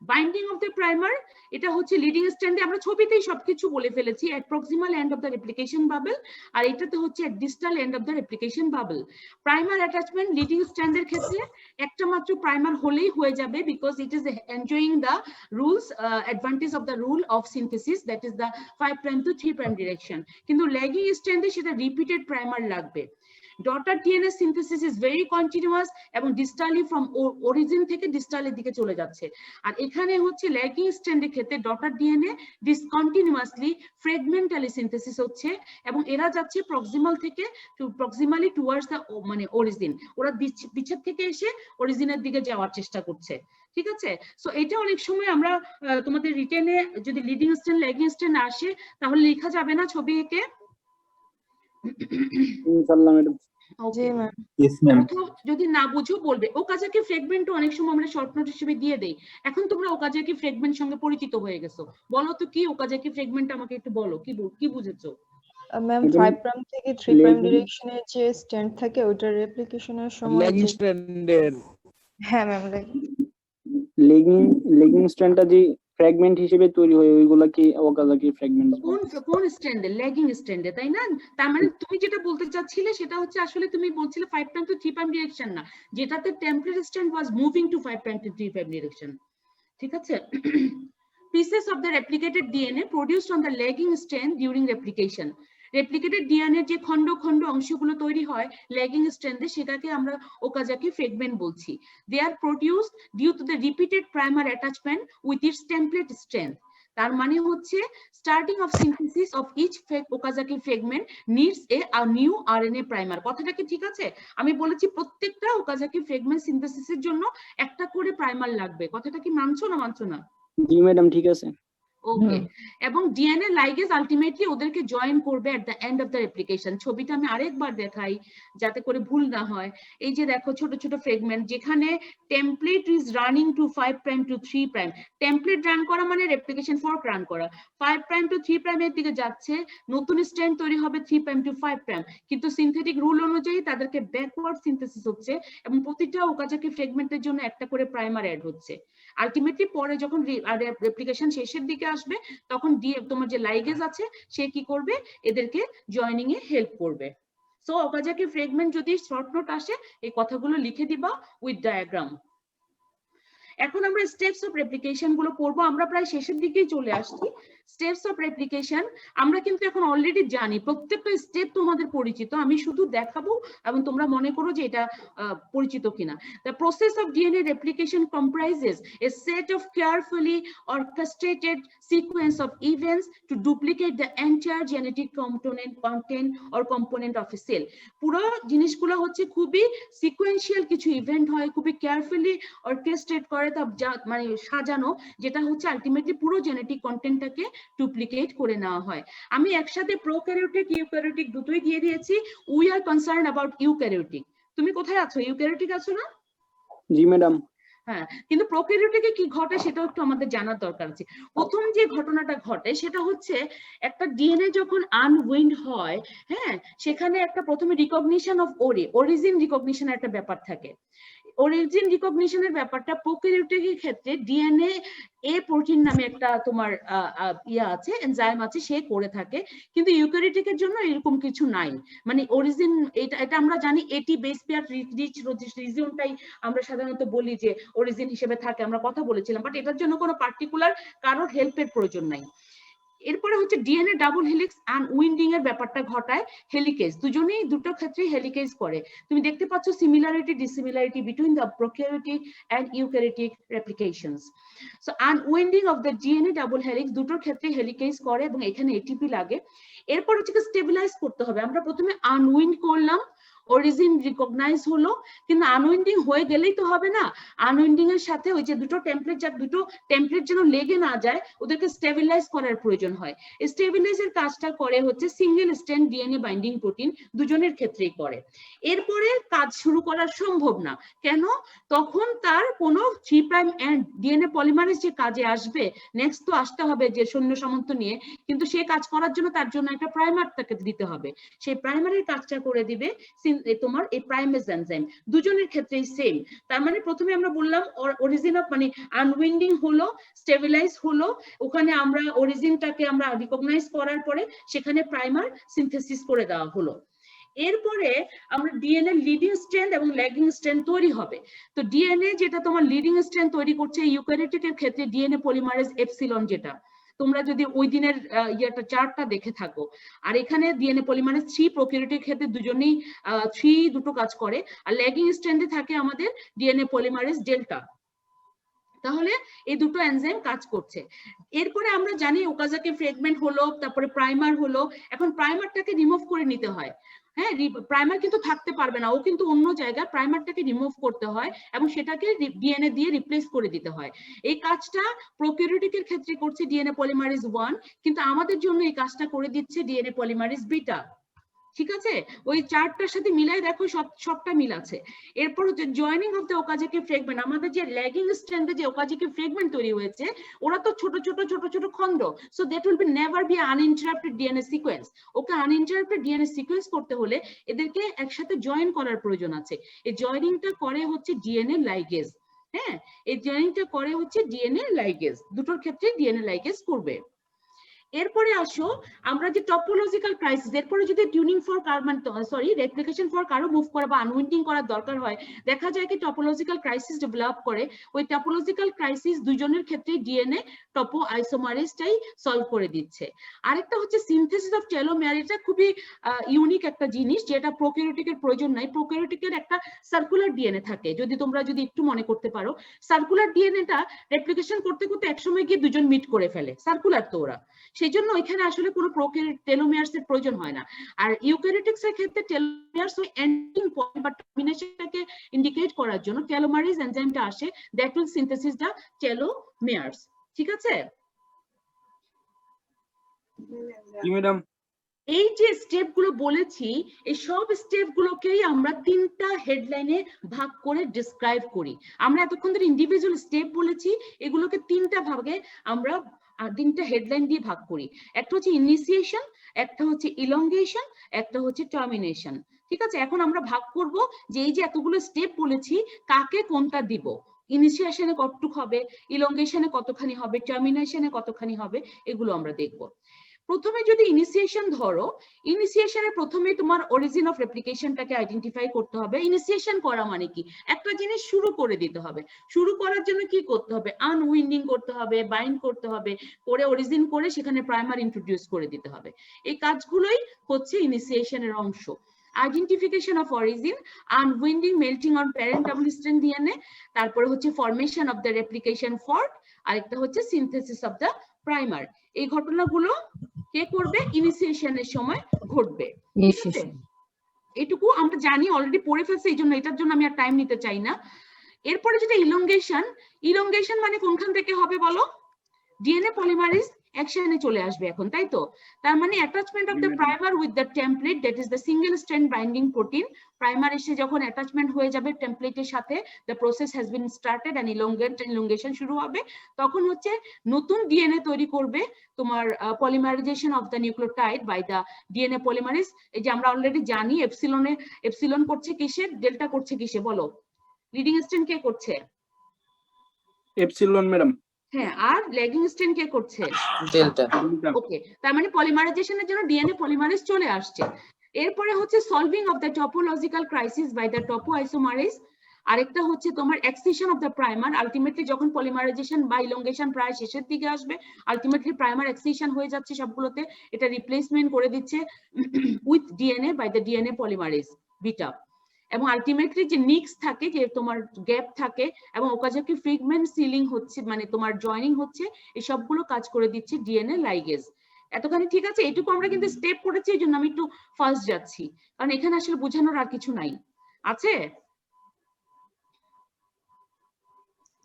Binding of the primer, এটা হচ্ছে লিডিং স্ট্র্যান্ডে, আমরা ছবিতেই সবকিছু বলে ফেলেছি, at proximal end of the replication bubble, আর এটাতে হচ্ছে at distal end of the replication bubble. Primer attachment leading স্ট্র্যান্ডের ক্ষেত্রে একটা মাত্র প্রাইমার হলেই হয়ে যাবে, because it is enjoying the rules advantage of the rule of synthesis, that is the 5' to 3' direction. কিন্তু ল্যাগিং স্ট্র্যান্ডে সেটা রিপিটেড প্রাইমার লাগবে। Daughter DNA synthesis is very continuous এবং ডিস্টালি ফ্রম অরিজিন থেকে ডিস্টালের দিকে চলে যাচ্ছে। আর এখানে হচ্ছে ল্যাগিং স্ট্র্যান্ডের ক্ষেত্রে ডটার ডিএনএ ডিসকন্টিনিউয়াসলি ফ্র্যাগমেন্টালি সিনথেসিস হচ্ছে এবং এরা যাচ্ছে প্রক্সিমাল থেকে প্রক্সিমালি টুয়ার্ডস দ্য মানে অরিজিন, ওরা বিচ্ছেদ থেকে এসে অরিজিনের দিকে যাওয়ার চেষ্টা করছে। ঠিক আছে, সো এটা অনেক সময় আমরা তোমাদের রিটেনে যদি লিডিং স্ট্র্যান্ড ল্যাগিং স্ট্র্যান্ড আসে তাহলে লেখা যাবে না ছবি এঁকে।
ইনশাআল্লাহ ম্যাডাম।
জি ম্যাম।
Yes, ma'am.
যদি না বুঝো বলবে। ওকাজাকি ফ্র্যাগমেন্ট অনেক সময় আমরা শর্ট নোট হিসেবে দিয়ে দেই। এখন তোমরা ওকাজাকি ফ্র্যাগমেন্ট সঙ্গে পরিচিত হয়ে গেছো, বলো তো কি ওকাজাকি ফ্র্যাগমেন্ট, আমাকে একটু বলো কি বুঝেছো?
ম্যাম
Madam,
5 প্রাইম থেকে 3 প্রাইম
legging-
ডিরেকশনের যে স্ট্যান্ড থাকে ওটার রেপ্লিকেশনের সময়
Legging
যে-
stranded.
হ্যাঁ ম্যাম
লেগিং স্ট্র্যান্ডটা যে ফ্র্যাগমেন্ট হিসেবে তৈরি হয় ওইগুলা কি ওকাজাকি ফ্র্যাগমেন্ট?
কোন স্ট্যান্ডে? ল্যাগিং স্ট্যান্ডে, তাই না? তার মানে তুমি যেটা বলতে চাচ্ছিলে সেটা হচ্ছে আসলে তুমি বলছিলে 5 প্রাইম টু 3 প্রাইম ডিরেকশন না, যেটাতে template strand was moving to 5 prime to 3 prime direction. ঠিক আছে, pieces of the replicated DNA produced on the lagging strand during replication. Replicated DNA যে খন্ড খন্ড অংশগুলো তৈরি হয় ল্যাগিং স্ট্র্যান্ডে সেটাকে আমরা ওকাজাকি ফ্র্যাগমেন্ট বলছি। They are produced due to the repeated primer attachment with its template strength. তার মানে হচ্ছে starting of synthesis of each Okazaki fragment needs a new RNA primer. কথাটা কি ঠিক আছে? আমি বলেছি প্রত্যেকটা ওকাজাকি ফ্র্যাগমেন্ট সিনথেসিসের জন্য একটা করে প্রাইমার লাগবে। কথাটা কি মানছো না?
জি ম্যাডাম, ঠিক আছে।
ওকে, এবং ডিএনএ লাইগেজ আলটিমেটলি ওদেরকে জয়েন করবে at the end of the replication. ছবিটা আমি আরেকবার দেখাই যাতে করে ভুল না হয়। এই যে দেখো ছোট ছোট ফ্র্যাগমেন্ট, যেখানে template is running to 5 prime to 3 prime. Template run করা মানে রেপ্লিকেশন ফর্ক রান করা। 5 প্রাইম টু 3 প্রাইমের দিকে যাচ্ছে, নতুন স্ট্র্যান্ড তৈরি হবে 3 প্রাইম টু 5 প্রাইম, কিন্তু সিনথেটিক রুল অনুযায়ী তাদেরকে ব্যাকওয়ার্ড সিনথেসিস হচ্ছে এবং প্রতিটা ওকাজাকি ফ্র্যাগমেন্টের জন্য একটা করে প্রাইমার অ্যাড হচ্ছে। আলটিমেটলি পরে যখন রেপ্লিকেশন শেষের দিকে আসবে তখন তোমার যে লাইগেজ আছে সে কি করবে, এদেরকে জয়েনিং এ হেল্প করবে। সো ওকাজাকি ফ্র্যাগমেন্ট যদি শর্ট নোট আসে এই কথাগুলো লিখে দিবা উইথ ডায়াগ্রাম। এখন আমরা স্টেপস অফ রেপ্লিকেশন গুলো পড়বো, আমরা প্রায় শেষের দিকেই চলে আসছি। স্টেপস অফ রেপ্লিকেশন আমরা কিন্তু এখন অলরেডি জানি, প্রত্যেকটা স্টেপ তোমাদের পরিচিত, আমি শুধু দেখাবো এবং তোমরা মনে করো যে এটা পরিচিত কিনা। The process of DNA replication comprises a set of carefully orchestrated sequence of events to duplicate the entire genetic component of a cell. পুরো জিনিসগুলো হচ্ছে খুবই সিকোয়েন্সিয়াল কিছু ইভেন্ট হয়, খুবই কেয়ারফুলি অর্কেস্ট্রেট করে, মানে সাজানো, যেটা হচ্ছে আলটিমেটলি পুরো জেনেটিক কন্টেন্টটাকে ডুপ্লিকেট করে নেওয়া হয়। আমি একসাথে প্রোক্যারিওটিক ইউক্যারিওটিক দুটোই দিয়ে দিয়েছি। We are concern about eukaryotic. তুমি কোথায় আছো? ইউক্যারিওটিক আছো না?
জি ম্যাডাম।
হ্যাঁ, কিন্তু প্রোক্যারিওটিকে কি ঘটে সেটাও একটু আমাদের জানার দরকার আছে। প্রথম যে ঘটনাটা ঘটে সেটা হচ্ছে একটা ডিএনএ যখন আনউইন্ড হয়, হ্যাঁ, সেখানে একটা প্রথমে রিকগনিশন অফ অরিজিন রিকগনিশনের একটা ব্যাপার থাকে। অরিজিন রিকগনিশনের ব্যাপারটা প্রোক্যারিওটিকের ক্ষেত্রে ডিএনএ এ প্রোটিন নামে একটা তোমার আছে, এনজাইম আছে, সে করে থাকে, কিন্তু ইউক্যারিওটিকের জন্য এরকম কিছু নাই। মানে অরিজিন এটা আমরা জানি এটি বেস পেয়ার রিচ রিজিয়নটাই আমরা সাধারণত বলি যে অরিজিন হিসেবে থাকে, আমরা কথা বলেছিলাম, বাট এটার জন্য কোনো পার্টিকুলার কারোর হেল্পের প্রয়োজন নাই। এরপরে হচ্ছে ডিএনএ ডাবল হেলিক্স আনউইন্ডিং এর ব্যাপারটা ঘটায় হেলিকেজ। দুটো ক্ষেত্রে হেলিকেজ করে। তুমি দেখতে পাচ্ছ similarity dissimilarity between the prokaryotic and eukaryotic replications. So unwinding of the DNA double helix দুটোর ক্ষেত্রে হেলিকেজ করে এবং এখানে এটিপি লাগে। এরপর হচ্ছে স্টেবিলাইজ করতে হবে। আমরা প্রথমে আনউইন্ড করলাম, অরিজিন রিকগনাইজ হলো, কিন্তু আনউইন্ডিং হয়ে গেলেই তো হবে না। আনউইন্ডিং এর সাথে ওই যে দুটো টেমপ্লেট যেন লেগে না যায় ওদেরকে স্টেবিলাইজ করার প্রয়োজন হয়। স্টেবিলাইজের কাজটা করে হচ্ছে single strand DNA binding protein, দুজনের ক্ষেত্রেই করে। এরপরে কাজ শুরু করা সম্ভব না, কেন? তখন তার কোনো 3 প্রাইম এন্ড ডিএনএ পলিমারেজ যে কাজে আসবে, নেক্সট তো আসতে হবে যে সৈন্য সামন্ত নিয়ে, কিন্তু সে কাজ করার জন্য তার জন্য একটা প্রাইমার তাকে দিতে হবে। সেই প্রাইমারের কাজটা করে দিবে তোমার এই প্রাইমেজ এনজাইম। দুজনের ক্ষেত্রেই সেম। তার মানে প্রথমে আমরা বললাম অরিজিন অফ মানে আনউইন্ডিং হলো, স্টেবিলাইজ হলো, ওখানে আমরা অরিজিনটাকে আমরা রিকগনাইজ করার পরে সেখানে প্রাইমার সিনথেসিস করে দেওয়া হলো। এরপরে আমরা ডিএনএ লিডিং স্ট্র্যান্ড এবং ল্যাগিং স্ট্র্যান্ড তৈরি হবে। তো ডিএনএ যেটা তোমার লিডিং স্ট্র্যান্ড তৈরি করছে ইউক্যারিওটিকের ক্ষেত্রে ডিএনএ পলিমারেজ এপসিলন যেটা, তোমরা যদি ওই দিনের ইয়েটা চার্টটা দেখে থাকো। আর এখানে ডিএনএ পলিমারেজ 3 প্রোক্যারিওটিক ক্ষেত্রে দুজনেই 3 দুটো কাজ করে, আর ল্যাগিং স্ট্র্যান্ডে থাকে আমাদের ডিএনএ পলিমারেজ ডেল্টা। তাহলে এই দুটো এনজাইম কাজ করছে। এরপরে আমরা জানি ওকাজাকি ফ্রেগমেন্ট হলো, তারপরে প্রাইমার হলো। এখন প্রাইমারটাকে রিমুভ করে নিতে হয়। হ্যাঁ, প্রাইমার কিন্তু থাকতে পারবে না, ও কিন্তু অন্য জায়গায় প্রাইমারটাকে রিমুভ করতে হয় এবং সেটাকে ডিএনএ দিয়ে রিপ্লেস করে দিতে হয়। এই কাজটা প্রোক্যারিওটিকের ক্ষেত্রে করছে ডিএনএ পলিমারেজ 1, কিন্তু আমাদের জন্য এই কাজটা করে দিচ্ছে ডিএনএ পলিমারেজ বিটা। ঠিক আছে, ওই চার্টটার সাথে মিলাই দেখো সবটা মিল আছে। এরপর হচ্ছে joining of the Okazaki fragment. আমাদের যে ল্যাগিং স্ট্র্যান্ডে যে ওকাজাকি ফ্রেগমেন্ট তৈরি হয়েছে, ওরা তো ছোট ছোট খন্ড, so that will be never be uninterrupted DNA sequence. Okay uninterrupted DNA sequence করতে হলে এদেরকে একসাথে জয়েন করার প্রয়োজন আছে। এই জয়েনিংটা করে হচ্ছে ডিএনএ লাইগেজ। হ্যাঁ, এই জয়েনিংটা করে হচ্ছে ডিএনএ লাইগেজ, দুটোর ক্ষেত্রে ডিএনএ লাইগেজ করবে। এরপরে আসো আমরা যে টপোলজিক্যাল ক্রাইসিস, এরপরে যদি টিউনিং ফর রেপ্লিকেশন ফর কারো মুভ করা বা আনউইন্ডিং করার দরকার হয়, দেখা যায় কি টপোলজিক্যাল ক্রাইসিস ডেভেলপ করে। ওই টপোলজিক্যাল ক্রাইসিস দুইজনের ক্ষেত্রে ডিএনএ টপো আইসোমারেজটাই সলভ করে দিচ্ছে। আরেকটা হচ্ছে সিনথেসিস অফ টেলোমেয়ার। এটা খুবই ইউনিক একটা জিনিস, যেটা প্রোক্যারিওটিকের প্রয়োজন নাই। প্রোক্যারিওটিকের একটা সার্কুলার ডিএনএ থাকে, যদি তোমরা একটু মনে করতে পারো। সার্কুলার ডিএনএটা রেপ্লিকেশন করতে করতে একসময় গিয়ে দুজন মিট করে ফেলে, সার্কুলার তো ওরা, সেই জন্য এখানে আসলে কোনো টেলোমিয়ার্স এর প্রয়োজন হয় না। আর ইউক্যারিওটিক্স এর ক্ষেত্রে টেলোমিয়ার্স ওই এন্ডিং পয়েন্ট বা টার্মিনেশনটাকে ইন্ডিকেট করার জন্য টেলোমারেজ এনজাইমটা আসে, দ্যাট উইল সিনথেসিস দা টেলোমিয়ার্স। ঠিক আছে,
জি ম্যাডাম।
এই যে স্টেপ গুলো বলেছি, এই সব স্টেপ গুলোকেই আমরা 3টা হেডলাইনে ভাগ করে ডিসক্রাইব করি। আমরা এতক্ষণ ধরে ইন্ডিভিজুয়াল স্টেপ বলেছি, এগুলোকে 3টা ভাগে আমরা 3টা হেডলাইন দিয়ে ভাগ করি। একটা হচ্ছে ইনিশিয়েশন, একটা হচ্ছে ইলংগেশন, একটা হচ্ছে টার্মিনেশন। ঠিক আছে, এখন আমরা ভাগ করব যে এই যে এতগুলো স্টেপ বলেছি, কাকে কোনটা দিব। ইনিশিয়েশনে কতটুকু হবে, ইলংগেশনে কতখানি হবে, টার্মিনেশনে কতখানি হবে, এগুলো আমরা দেখব। প্রথমে যদি ইনিশিয়েশন ধরো, ইনিশিয়েশনে প্রথমে তোমার অরিজিন অফ রেপ্লিকেশনটাকে আইডেন্টিফাই করতে হবে। ইনিশিয়েশন করা মানে কি, একটা জিনিস শুরু করে দিতে হবে। শুরু করার জন্য কি করতে হবে, আনউইন্ডিং করতে হবে, বাইন্ড করতে হবে, করে অরিজিন করে সেখানে প্রাইমার ইন্ট্রোডিউস করে দিতে হবে। এই কাজগুলোই হচ্ছে ইনিশিয়েশনের অংশ। Identification of origin, unwinding, melting on parent double strand DNA, তারপরে হচ্ছে formation of the replication fork, আরেকটা হচ্ছে সিনথেসিস অফ দ্য প্রাইমার। এই ঘটনাগুলো কে করবে, ইনিশিয়েশনের সময় ঘটবে। এটুকু আমরা জানি, অলরেডি পড়ে ফেলছি, এই জন্য এটার জন্য আমি আর টাইম নিতে চাই না। এরপরে যেটা ইলংগেশন, ইলংগেশন মানে কোনখান থেকে হবে বলো, ডিএনএ পলিমারেজ অ্যাকশনে চলে আসবে এখন, তাই তো? তার মানে attachment of the primer with the template, that is the single strand binding protein. Primer এসে যখন অ্যাটাচমেন্ট হয়ে যাবে টেমপ্লেটের সাথে, the process has been started and elongation শুরু হবে। তখন হচ্ছে নতুন ডিএনএ তৈরি করবে তোমার polymerization of the nucleotide by the DNA polymerase. এই যে আমরা অলরেডি জানি এপসিলন করছে কিসে, ডেল্টা করছে কিসে বলো, লিডিং স্ট্র্যান্ড কে করছে?
Epsilon madam.
হ্যাঁ, আর ল্যাগিং স্ট্র্যান্ড কে করছে?
ডেল্টা।
ওকে, তার মানে পলিমারাইজেশনের জন্য ডিএনএ পলিমারেজ চলে আসছে। এরপরে হচ্ছে solving of the topological crisis by the topo isomerase. আরেকটা হচ্ছে তোমার excision of the primer. Ultimately যখন পলিমারাইজেশন বা ইলংগেশন প্রায় শেষের দিকে আসবে, আলটিমেটলি প্রাইমার এক্সিশন হয়ে যাচ্ছে সবগুলোতে, এটা রিপ্লেসমেন্ট করে দিচ্ছে with DNA by the DNA polymerase beta. এবং আলটিমেটলি যে নিক্স থাকে, যে তোমার গ্যাপ থাকে, এবং ওকাজাকি ফ্রেগমেন্ট সিলিং হচ্ছে, মানে তোমার জয়েনিং হচ্ছে, এই সবগুলো কাজ করে দিচ্ছে ডিএনএ লাইগেজ। এতখানি ঠিক আছে? এটুকু আমরা কিন্তু স্টেপ পড়েছি, এই জন্য আমি একটু ফার্স্ট যাচ্ছি, কারণ এখানে আসলে বোঝানোর আর কিছু নাই। আছে?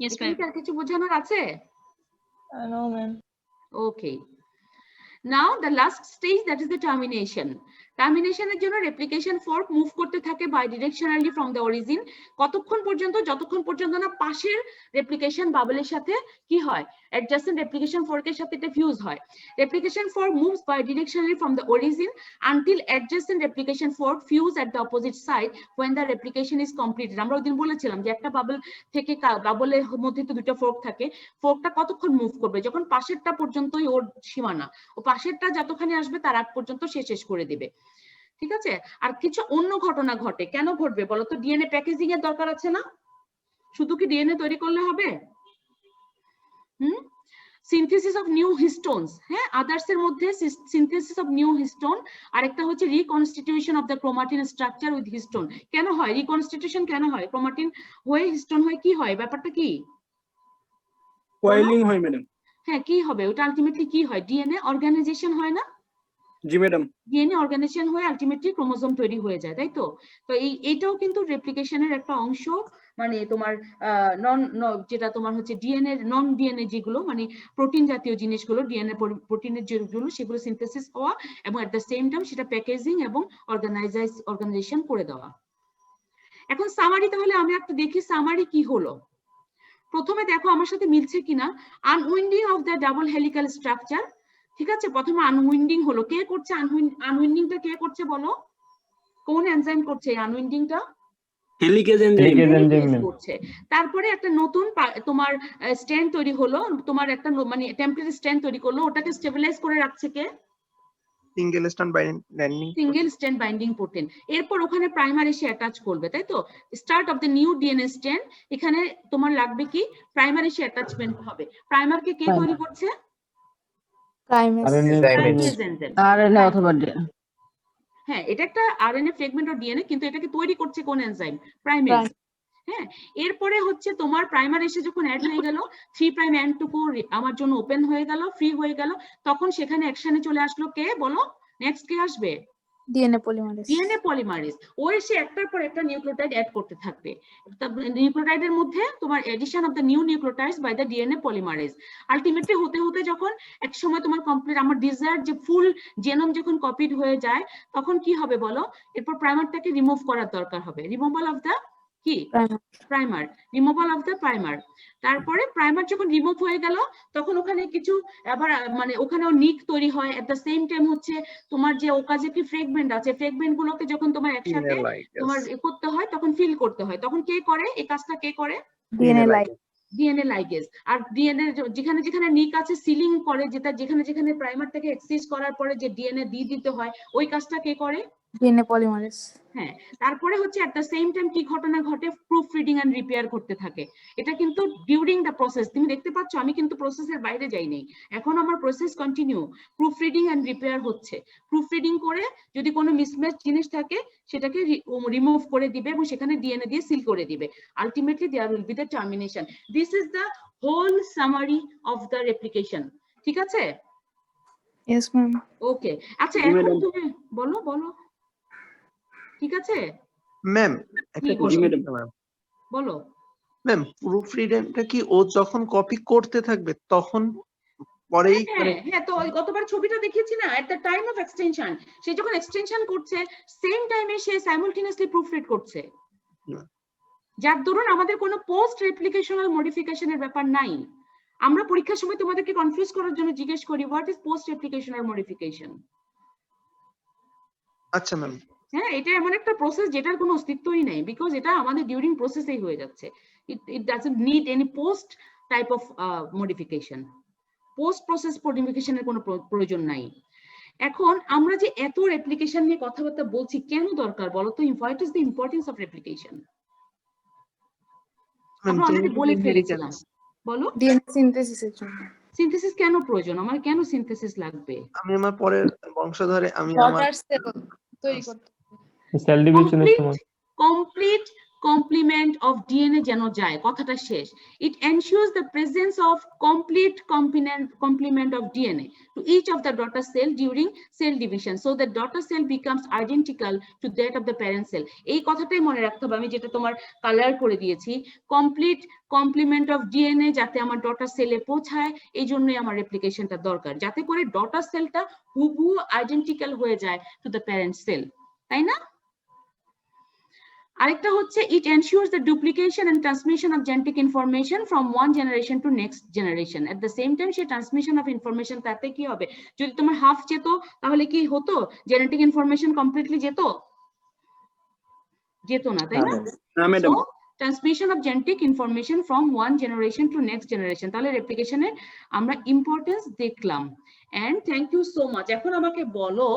Yes, ma'am.
আর কিছু বোঝানোর আছে?
No, ma'am.
Okay. Now the last stage, that is the termination. টার্মিনেশনের জন্য রেপ্লিকেশন ফর্ক মুভ করতে থাকে বাইডিরেকশনালি ফ্রম দ্য অরিজিন। কতক্ষণ পর্যন্ত? যতক্ষণ পর্যন্ত না পাশের রেপ্লিকেশন বাবলের সাথে কি হয়, অ্যাডজাসেন্ট রেপ্লিকেশন ফর্কের সাথে এটা ফিউজ হয়। Replication fork moves bidirectionally from the origin until adjacent replication fork fuse at the opposite side when the replication is completed. আমরা ওইদিন বলেছিলাম যে একটা বাবল থেকে বাবলের মধ্যে তো দুটো ফর্ক থাকে, ফর্কটা কতক্ষণ মুভ করবে, যখন পাশেরটা পর্যন্তই ওর সীমানা, ও পাশেরটা যতখানি আসবে তার আগ পর্যন্ত সে শেষ করে দিবে। ঠিক আছে? আর কিছু অন্য ঘটনা ঘটে, কেন ঘটবে বলতো? ডিএনএ প্যাকেজিং এর দরকার আছে না? শুধু কি ডিএনএ তৈরি করলে হবে? সিনথেসিস অফ নিউ হিস্টোনস, হ্যাঁ, আদার্স এর মধ্যে সিনথেসিস অফ নিউ হিস্টোন, আরেকটা হচ্ছে reconstitution of the chromatin structure with histone. কেন হয় রিকনস্টিটিউশন, কেন হয় ক্রোমাটিন হয়ে হিস্টোন হয়ে, কি হয় ব্যাপারটা কি?
কয়েলিং হয় ম্যাডাম।
হ্যাঁ, কি হবে ওটা আলটিমেটলি, কি হয়? ডিএনএ অর্গানাইজেশন হয় না?
জি ম্যাডাম।
ডিএনএ অর্গানাইজেশন হয়ে আলটিমেটলি ক্রোমোজোম তৈরি হয়ে যায়, তাই তো? তো এইটাও কিন্তু রেপ্লিকেশনের একটা অংশ, মানে তোমার নন, যেটা তোমার হচ্ছে ডিএনএ নন ডিএনএ যেগুলো মানে প্রোটিন জাতীয় জিনিসগুলো, ডিএনএ প্রোটিনের যেগুলো সেগুলো সিনথেসিস হওয়া এবং এট দ্য সেম টাইম সেটা প্যাকেজিং এবং অর্গানাইজেশন করে দেওয়া। এখন সামারি, তাহলে আমি একটা দেখি সামারি কি হলো। প্রথমে দেখো আমার সাথে মিলছে কিনা, unwinding of the double helical structure. ঠিক আছে, প্রথমে আনউইন্ডিং হলো, কে করছে আনউইন্ডিংটা? কে করছে বলো? কোন এনজাইম করছে এই আনউইন্ডিংটা?
হেলিকেজ এনজাইম
করছে। তারপরে একটা নতুন তোমার স্ট্যান্ড তৈরি হলো, তোমার একটা মানে টেম্পলেট স্ট্যান্ড তৈরি করলো, ওটাকে স্টেবিলাইজ করে রাখছে কে?
Single stand binding protein.
এরপর ওখানে প্রাইমার এসে অ্যাটাচ করবে, তাই তো? Start of the new DNA stand, এখানে তোমার লাগবে কি? প্রাইমার এসে অ্যাটাচমেন্ট হবে। প্রাইমারকে কে তৈরি করছে?
আরএনএ অথবা
হ্যাঁ, এটা একটা আরএনএ ফ্র্যাগমেন্ট অফ ডিএনএ, কিন্তু এটাকে তৈরি করছে কোন এনজাইম? প্রাইমেজ। হ্যাঁ, এরপরে হচ্ছে তোমার প্রাইমার এসে যখন অ্যাড হয়ে গেল, 3 প্রাইম এন্ডটুকু আমার জন্য ওপেন হয়ে গেল, ফ্রি হয়ে গেল, তখন সেখানে অ্যাকশনে চলে আসলো কে বলো? নেক্সট কে আসবে?
DNA polymerase.
DNA polymerase. ও এসে একটার পর একটা নিউক্লিওটাইড অ্যাড করতে থাকবে। নিউক্লিওটাইডের মধ্যে তোমার addition of the new nucleotides by the DNA polymerase. Ultimately হতে হতে যখন এক সময় তোমার কমপ্লিট, আমার ডিজায়ার যে ফুল জেনোম যখন কপিড হয়ে যায়, তখন কি হবে বলো? এরপর প্রাইমারটাকে রিমুভ করার দরকার হবে। রিমুভাল অফ দ্য কি? Primer. Removal of the primer. তারপরে প্রাইমার যখন রিমুভ হয়ে গেল, তখন ওখানে কিছু আবার মানে ওখানেও নিক তৈরি হয়। এট দ্য সেম টাইম হচ্ছে তোমার যে ওকাজাকি ফ্র্যাগমেন্ট আছে, ফ্র্যাগমেন্ট গুলোকে যখন তোমার একসাথে তোমার করতে হয়, তখন ফিল করতে হয়। তখন কে করে এই কাজটা? কে করে? DNA ligase. আর ডিএনএ যেখানে যেখানে নিক আছে সিলিং করে, যেটা যেখানে যেখানে প্রাইমারটাকে এক্সিস করার পরে যে ডিএনএ দিয়ে দিতে হয়, ওই কাজটা কে করে?
DNA polymerase.
হ্যাঁ, তারপরে হচ্ছে এট দ্য সেম টাইম কি ঘটনা ঘটে? প্রুফ রিডিং এন্ড রিপেয়ার করতে থাকে। এটা কিন্তু ডিউরিং দ্য প্রসেস, তুমি দেখতে পাচ্ছ আমি কিন্তু প্রসেসের বাইরে যাই নাই, এখন আমার process continue. Proofreading and repair হচ্ছে। প্রুফ রিডিং করে যদি কোনো মিসম্যাচ জিনিস থাকে সেটাকে রিমুভ করে দিবে এবং সেখানে ডিএনএ দিয়ে সিল করে দিবে। Ultimately there will be the termination. This is the whole summary of the replication. ঠিক আছে?
Yes ma'am.
ওকে, আচ্ছা এখন তুমি বলো বলো। ঠিক আছে
ম্যাম, একটা
বলো।
ম্যাম
বলো
ম্যাম, প্রুফ রিডারটা কি ও যখন কপি করতে থাকবে তখন পরেই
হ্যাঁ, তো ওই গতবার ছবিটা দেখিয়েছি না, at the time of extension, সে যখন এক্সটেনশন করছে সেম টাইমে সে সাইমালটেনিয়াসলি প্রুফ রিড করছে, যার দরুন আমাদের কোনো পোস্ট রেপ্লিকেশনাল মডিফিকেশনের ব্যাপার নাই। আমরা পরীক্ষার সময় তোমাদেরকে কনফিউজ করার জন্য জিজ্ঞেস করি হোয়াট ইজ পোস্ট রেপ্লিকেশনাল মডিফিকেশন।
আচ্ছা ম্যাম।
হ্যাঁ, এটা এমন একটা প্রসেস যেটার কোনো অস্তিত্বই নাই, বিকজ এটা আমাদের ডিউরিং প্রসেসেই হয়ে যাচ্ছে। It doesn't need any post type of modification. Post process মডিফিকেশনের কোনো প্রয়োজন নাই। এখন আমরা যে এত রেপ্লিকেশন নিয়ে কথাবার্তা বলছি, কেন দরকার বলো তো? What is the importance of replication? আমরা অলরেডি বলে ফেলেছিলাম, বলো।
ডিএনএ সিনথেসিসের জন্য।
সিনথেসিস কেন প্রয়োজন? আমার কেন সিনথেসিস লাগবে?
আমি আমার পরের বংশধরে আমি আমার
ডটার সেল তৈরি করতে
সেল ডিভিশনের সময়
কমপ্লিট complement of DNA যেন যায়, কথাটা শেষ। It ensures the presence of complete complement of DNA to each of the daughter cell during cell division, so the daughter cell becomes identical to that of the parent cell. এই কথাটাই মনে রাখতে হবে, আমি যেটা তোমার কালার করে দিয়েছি, কমপ্লিট কমপ্লিমেন্ট অফ ডিএনএ যাতে আমার ডটার সেলে পৌঁছায়, এই জন্যই আমার রেপ্লিকেশনটা দরকার, যাতে করে ডটার সেলটা হুবহু আইডেন্টিক্যাল হয়ে যায় টু দ্য প্যারেন্ট সেল, তাই না? আরেকটা হচ্ছে it ensures the duplication and transmission of genetic information from one generation to next generation. At the same time সেই ট্রান্সমিশন অফ ইনফরমেশন, তাতে কি হবে? যদি তোমার হাফ যেত তাহলে কি হতো? জেনেটিক ইনফরমেশন কমপ্লিটলি যেত? যেত না, তাই না?
Madam.
Transmission of genetic information from one generation to next generation, তাহলে রেপ্লিকেশনের আমরা ইম্পর্টেন্স দেখলাম। And thank you so much. এখন আমাকে বলো,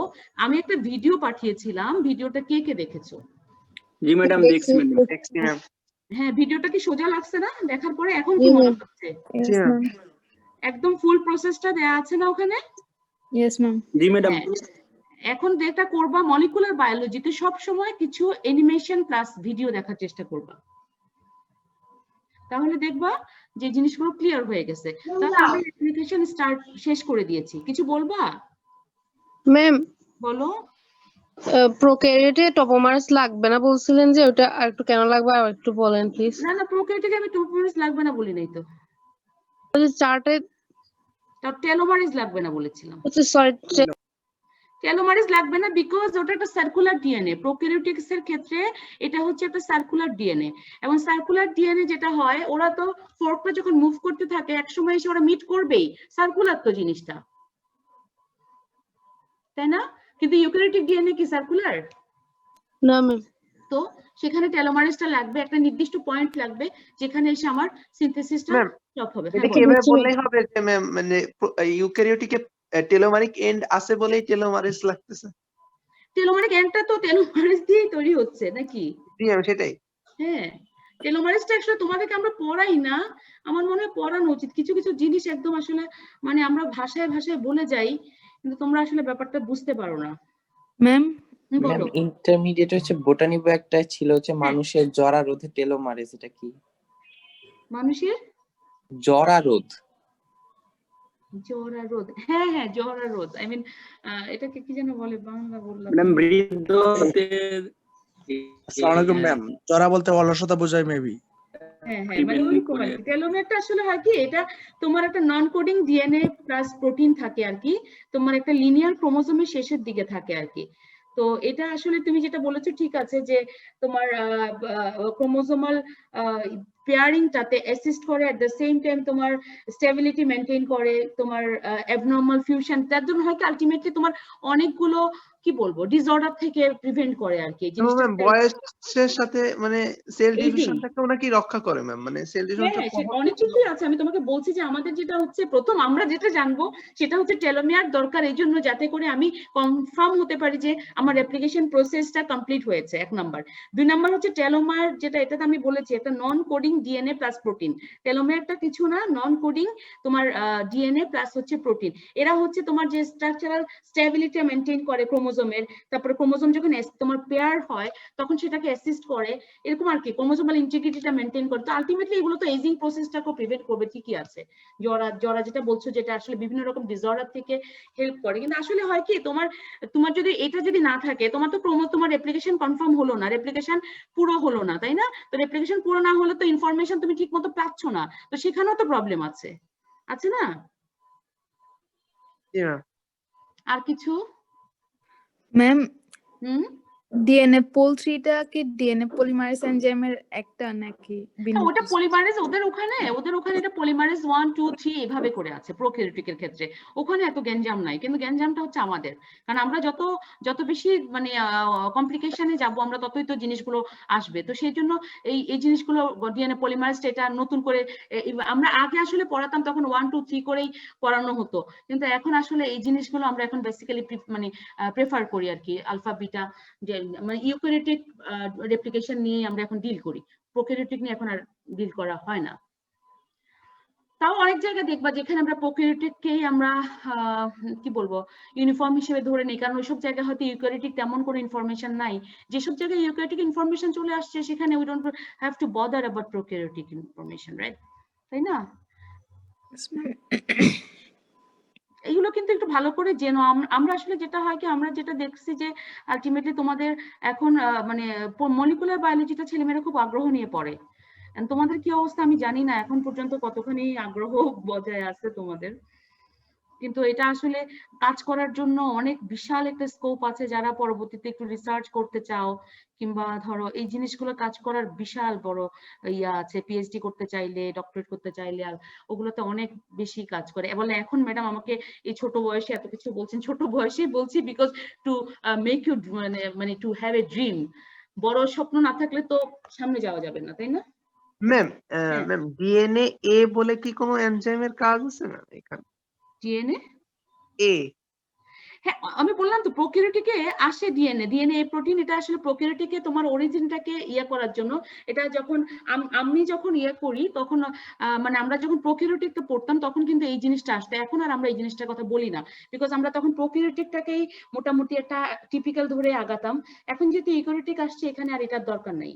আমি একটা ভিডিও পাঠিয়েছিলাম, ভিডিওটা কে কে দেখেছো?
জি ম্যাডাম, দেখছি ম্যাডাম।
হ্যাঁ, ভিডিওটা কি সোজা লাগছে না দেখার পরে? এখন কি মনে হচ্ছে? একদম ফুল প্রসেসটা দেয়া আছে না ওখানে?
Yes ma'am.
জি ম্যাডাম।
হ্যাঁ। এখন যেটা করবা মলিকুলার বায়োলজিতে সব সময় কিছু অ্যানিমেশন প্লাস ভিডিও দেখার চেষ্টা করবা, তাহলে দেখবা যে জিনিসগুলো ক্লিয়ার হয়ে গেছে। তাহলে আমরা অ্যাপ্লিকেশন স্টার্ট শেষ করে দিয়েছি, কিছু বলবা?
ম্যাম
বলো।
প্রোক্যারিওটে টপোমার্স লাগবে না বলছিলেন যে, ওটা আর একটু কেন লাগবে আর একটু বলেন প্লিজ।
না না, প্রোক্যারিওটিকে আমি 2 মিনিটস লাগবে না বলি নাই তো,
চার্টে
টেলোমারেজ লাগবে না বলেছিলাম।
সরি
টেলোমারেজ লাগবে না বিকজ ওটা একটা সার্কুলার ডিএনএ। প্রোক্যারিওটিক্স এর ক্ষেত্রে এটা হচ্ছে একটা সার্কুলার ডিএনএ, এবং সার্কুলার ডিএনএ যেটা হয়, ওরা তো ফোর্কটা যখন মুভ করতে থাকে এক সময় এসে ওরা মিট করবেই, সার্কুলার তো জিনিসটা, তাই না? কিন্তু ইউক্যারিওটিক ডিএনএ কি সার্কুলার?
না ম্যাম।
তো সেখানে টেলোমারেজটা লাগবে, একটা নির্দিষ্ট পয়েন্ট লাগবে যেখানে এসে আমার সিনথেসিসটা
ম্যাম,
স্টপ হবে।
এটা কি এভাবে বললেই হবে যে ম্যাম মানে ইউক্যারিওটিকে টেলোমারিক এন্ড আছে বলেই টেলোমারেজ লাগতেছে?
টেলোমারিক এন্ডটা তো টেলোমারেজ দিয়েই তৈরি হচ্ছে নাকি?
জি ম্যাম, সেটাই।
হ্যাঁ, টেলোমারেজটা আসলে তোমাদেরকে আমরা পড়াই না, আমার মনে হয় পড়ানো উচিত। কিছু কিছু জিনিস একদম আসলে মানে আমরা ভাষায় ভাষায় বলে যাই, কিন্তু তোমরা আসলে ব্যাপারটা বুঝতে পারো না।
ম্যাম
ম্যাম
বলো।
ইন্টারমিডিয়েট হচ্ছে বোটানি বই একটা ছিল হচ্ছে মানুষের জরা রোধে টেলোমারেজ, এটা কি?
মানুষের
জরা রোধ।
জরা রোধ, হ্যাঁ হ্যাঁ জরা রোধ, আই মিন এটাকে কি যেন বলে, বাংলা বললাম।
ম্যাম বৃদ্ধদের
আসসালামু আলাইকুম ম্যাম, জরা বলতে অলসতা বোঝায় মেবি।
হ্যাঁ হ্যাঁ, মানে ওইরকম আর কি। টেলোমেরটা আসলে হয় কি, এটা তোমার একটা non coding DNA plus protein থাকে আর কি, তোমার একটা লিনিয়ার ক্রোমোজোমের শেষের দিকে থাকে আর কি। তো এটা আসলে তুমি যেটা বলেছো ঠিক আছে, যে তোমার ক্রোমোজোমাল পেয়ারিংটাতে অ্যাসিস্ট করে, এট দ্য সেম টাইম তোমার স্টেবিলিটি মেনটেন করে, তোমার অ্যাবনর্মাল ফিউশন, তার জন্য হয় কি আলটিমেটলি তোমার অনেকগুলো কি বলবো ডিসঅর্ডার থেকে প্রিভেন্ট করে আর কি।
ম্যাম বয়সের সাথে মানে সেল ডিভিশনটাকেও নাকি রক্ষা করে ম্যাম, মানে সেল ডিভিশনটা
অনেক কিছুই আছে। আমি তোমাকে বলছি যে আমাদের যেটা হচ্ছে প্রথম আমরা যেটা জানবো সেটা হচ্ছে টেলোমিয়ার দরকার এই জন্য, যাতে করে আমি কনফার্ম হতে পারি যে আমার রেপ্লিকেশন প্রসেসটা কমপ্লিট হয়েছে, 1 নাম্বার। 2 নাম্বার হচ্ছে টেলোমার, যেটা এটাতে আমি বলেছি একটা non coding DNA plus protein. টেলোমিয়ারটা কিছু না, নন কোডিং তোমার ডিএনএ প্লাস হচ্ছে প্রোটিন। এরা হচ্ছে তোমার যে স্ট্রাকচারাল স্টেবিলিটি মেনটেন করে ক্রোমোজোমের, তারপরে ক্রোমোজোম যখন তোমার পেয়ার হয় তখন সেটাকে অ্যাসিস্ট করে, এরকম আর কি, ক্রোমোজোমাল ইন্টিগ্রিটিটা মেনটেন করে। তো আলটিমেটলি এগুলো তো এজিং প্রসেসটাকে প্রিভেন্ট করবে, ঠিকই আছে। জরা যেটা বলছো, যেটা আসলে বিভিন্ন রকম ডিসঅর্ডার থেকে হেল্প করে। কিন্তু আসলে হয় কি, তোমার যদি এটা যদি না থাকে, তোমার তো তোমার রেপ্লিকেশন কনফার্ম হলো না, রেপ্লিকেশন পুরো হলো না, তাই না? তো রেপ্লিকেশন পুরো না হলে তো ইনফরমেশন তুমি ঠিক মতো পাচ্ছ না, তো সেখানেও তো প্রবলেম আছে, আছে না? আর কিছু
ম্যাম,
হুম,
ডিএনএ পোল 3টা কি ডিএনএ পলিমারেজ এনজাইমের একটা নাকি ভিন্ন
ওটা
কিছু?
পলিমারেজ, ওদের ওখানে এটা পলিমারেজ 1 2 3 এভাবে করে আছে প্রোক্যারিওটিকের ক্ষেত্রে। ওখানে এত গ্যাঞ্জাম নাই, কিন্তু গ্যাঞ্জামটা হচ্ছে আমাদের, কারণ আমরা যত বেশি মানে কমপ্লিকেশনে যাব আমরা ততই তো জিনিসগুলো আসবে। তো সেই জন্য এই জিনিসগুলো ডিএনএ পলিমারেজ এটা নতুন করে আমরা আগে আসলে পড়াতাম, তখন 1 2 3 করেই পড়ানো হতো, কিন্তু এখন আসলে এই জিনিসগুলো আমরা এখন বেসিক্যালি মানে প্রেফার করি আর কি, আলফা বিটা, যে মানে ইউক্যারিওটিক রেপ্লিকেশন নিয়ে আমরা এখন ডিল করি, প্রোক্যারিওটিক নিয়ে এখন আর ডিল করা হয় না। তাও অনেক জায়গায় দেখবা যেখানে আমরা প্রোক্যারিওটিককেই আমরা কি বলবো ইউনিফর্ম হিসেবে ধরে নিই, কারণ ওইসব জায়গায় হয়তো ইউক্যারিওটিক তেমন কোনো ইনফরমেশন নাই। যেসব জায়গায় ইউক্যারিওটিক ইনফরমেশন চলে আসছে সেখানে we don't have to bother about prokaryotic information, right? তাই না? এইগুলো কিন্তু একটু ভালো করে জেনো। আমরা আসলে যেটা হয় কি, আমরা যেটা দেখছি যে আলটিমেটলি তোমাদের এখন মানে মলিকুলার বায়োলজিটা ছেলেমেয়েরা খুব আগ্রহ নিয়ে পড়ে। তোমাদের কি অবস্থা আমি জানি না, এখন পর্যন্ত কতখানি আগ্রহ বজায় আছে তোমাদের, কিন্তু এটা আসলে কাজ করার জন্য অনেক বিশাল একটা স্কোপ আছে। যারা পরবর্তীতে একটু রিসার্চ করতে চাও, কিংবা ধরো এই জিনিসগুলো কাজ করার বিশাল বড় ইয়া আছে, পিএইচডি করতে চাইলে, ডক্টরেট করতে চাইলে, আর ওগুলোতে অনেক বেশি কাজ করে। বলে এখন ম্যাডাম আমাকে এই ছোট বয়সে এত কিছু বলছেন, ছোট বয়সেই বলছি বিকজ টু মেক ইউ মানে টু হ্যাভ এ ড্রিম। বড় স্বপ্ন না থাকলে তো সামনে যাওয়া যাবে না, তাই না?
ম্যাম ডিএনএ এ বলে কি কোনো এনজাইমের কাজ আছে ম্যাম এখানে?
ডিএনএ
এ
হ্যাঁ, আমি বললাম তো প্রোক্যারিওটিকে আসে ডিএনএ প্রোটিন, এটা আসলে প্রোক্যারিওটিকে তোমার অরিজিনটাকে করার জন্য। এটা যখন আমি যখন করি তখন মানে আমরা যখন প্রোক্যারিওটিকটা পড়তাম তখন কিন্তু এই জিনিসটা আসতো। এখন আর আমরা এই জিনিসটার কথা বলি না, বিকজ আমরা তখন প্রোক্যারিওটিকটাকেই মোটামুটি একটা টিপিক্যাল ধরে আগাতাম। এখন যেহেতু ইউক্যারিওটিক আসছে, এখানে আর এটার দরকার নাই।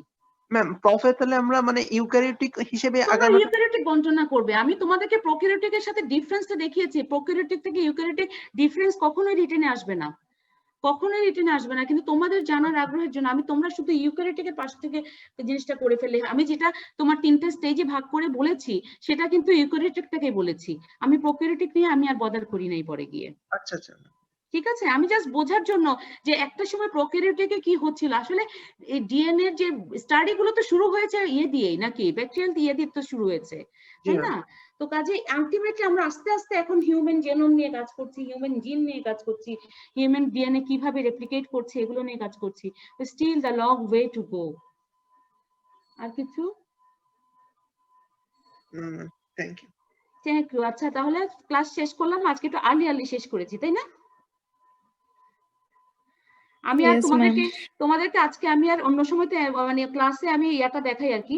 ম্যাম প্রফেট তাহলে আমরা মানে ইউক্যারিওটিক হিসেবে
তোমরা
আগানো
ইউক্যারিওটিক বন্টনা করবে। আমি তোমাদেরকে প্রোক্যারিওটিকের সাথে ডিফারেন্সটা দেখিয়েছি। প্রোক্যারিওটিক থেকে ইউক্যারিওটিক ডিফারেন্স কখনোই রিটেনে আসবে না, কখনোই রিটেনে আসবে না। কিন্তু তোমাদের জানার আগ্রহের জন্য আমি তোমরা শুধু ইউক্যারিওটিকের পাশ থেকে জিনিসটা করে ফেলে। আমি যেটা তোমার 3টে স্টেজে ভাগ করে বলেছি সেটা কিন্তু ইউক্যারিওটিক থেকে বলেছি। আমি প্রোক্যারিওটিক নিয়ে আমি আর বদার করি নাই পরে গিয়ে।
আচ্ছা আচ্ছা
ঠিক আছে, আমি জাস্ট বোঝার জন্য যে একটা সময় প্রোক্যারিওটিকে কি হচ্ছিল। আসলে এই ডিএনএ এর যে স্টাডি গুলো তো শুরু হয়েছে দিয়েই নাকি, ব্যাকটেরিয়াল দিয়ে তো শুরু হয়েছে, তাই না? তো কাজে আলটিমেটলি আমরা আস্তে আস্তে এখন হিউম্যান জেনোম নিয়ে কাজ করছি, হিউম্যান জিন নিয়ে কাজ করছি, হিউম্যান ডিএনএ কিভাবে রেপ্লিকেট করছে এগুলো নিয়ে কাজ করছি। Still the long way to go. আর কিছু?
Thank you.
Thank you. আচ্ছা, তাহলে ক্লাস শেষ করলাম। আজকে একটু আর্লি শেষ করেছি, তাই না? আমি আর
Yes, ma'am.
তোমাদেরকে আজকে আমি আর অন্য সময় মানে ক্লাসে আমি দেখাই আর কি।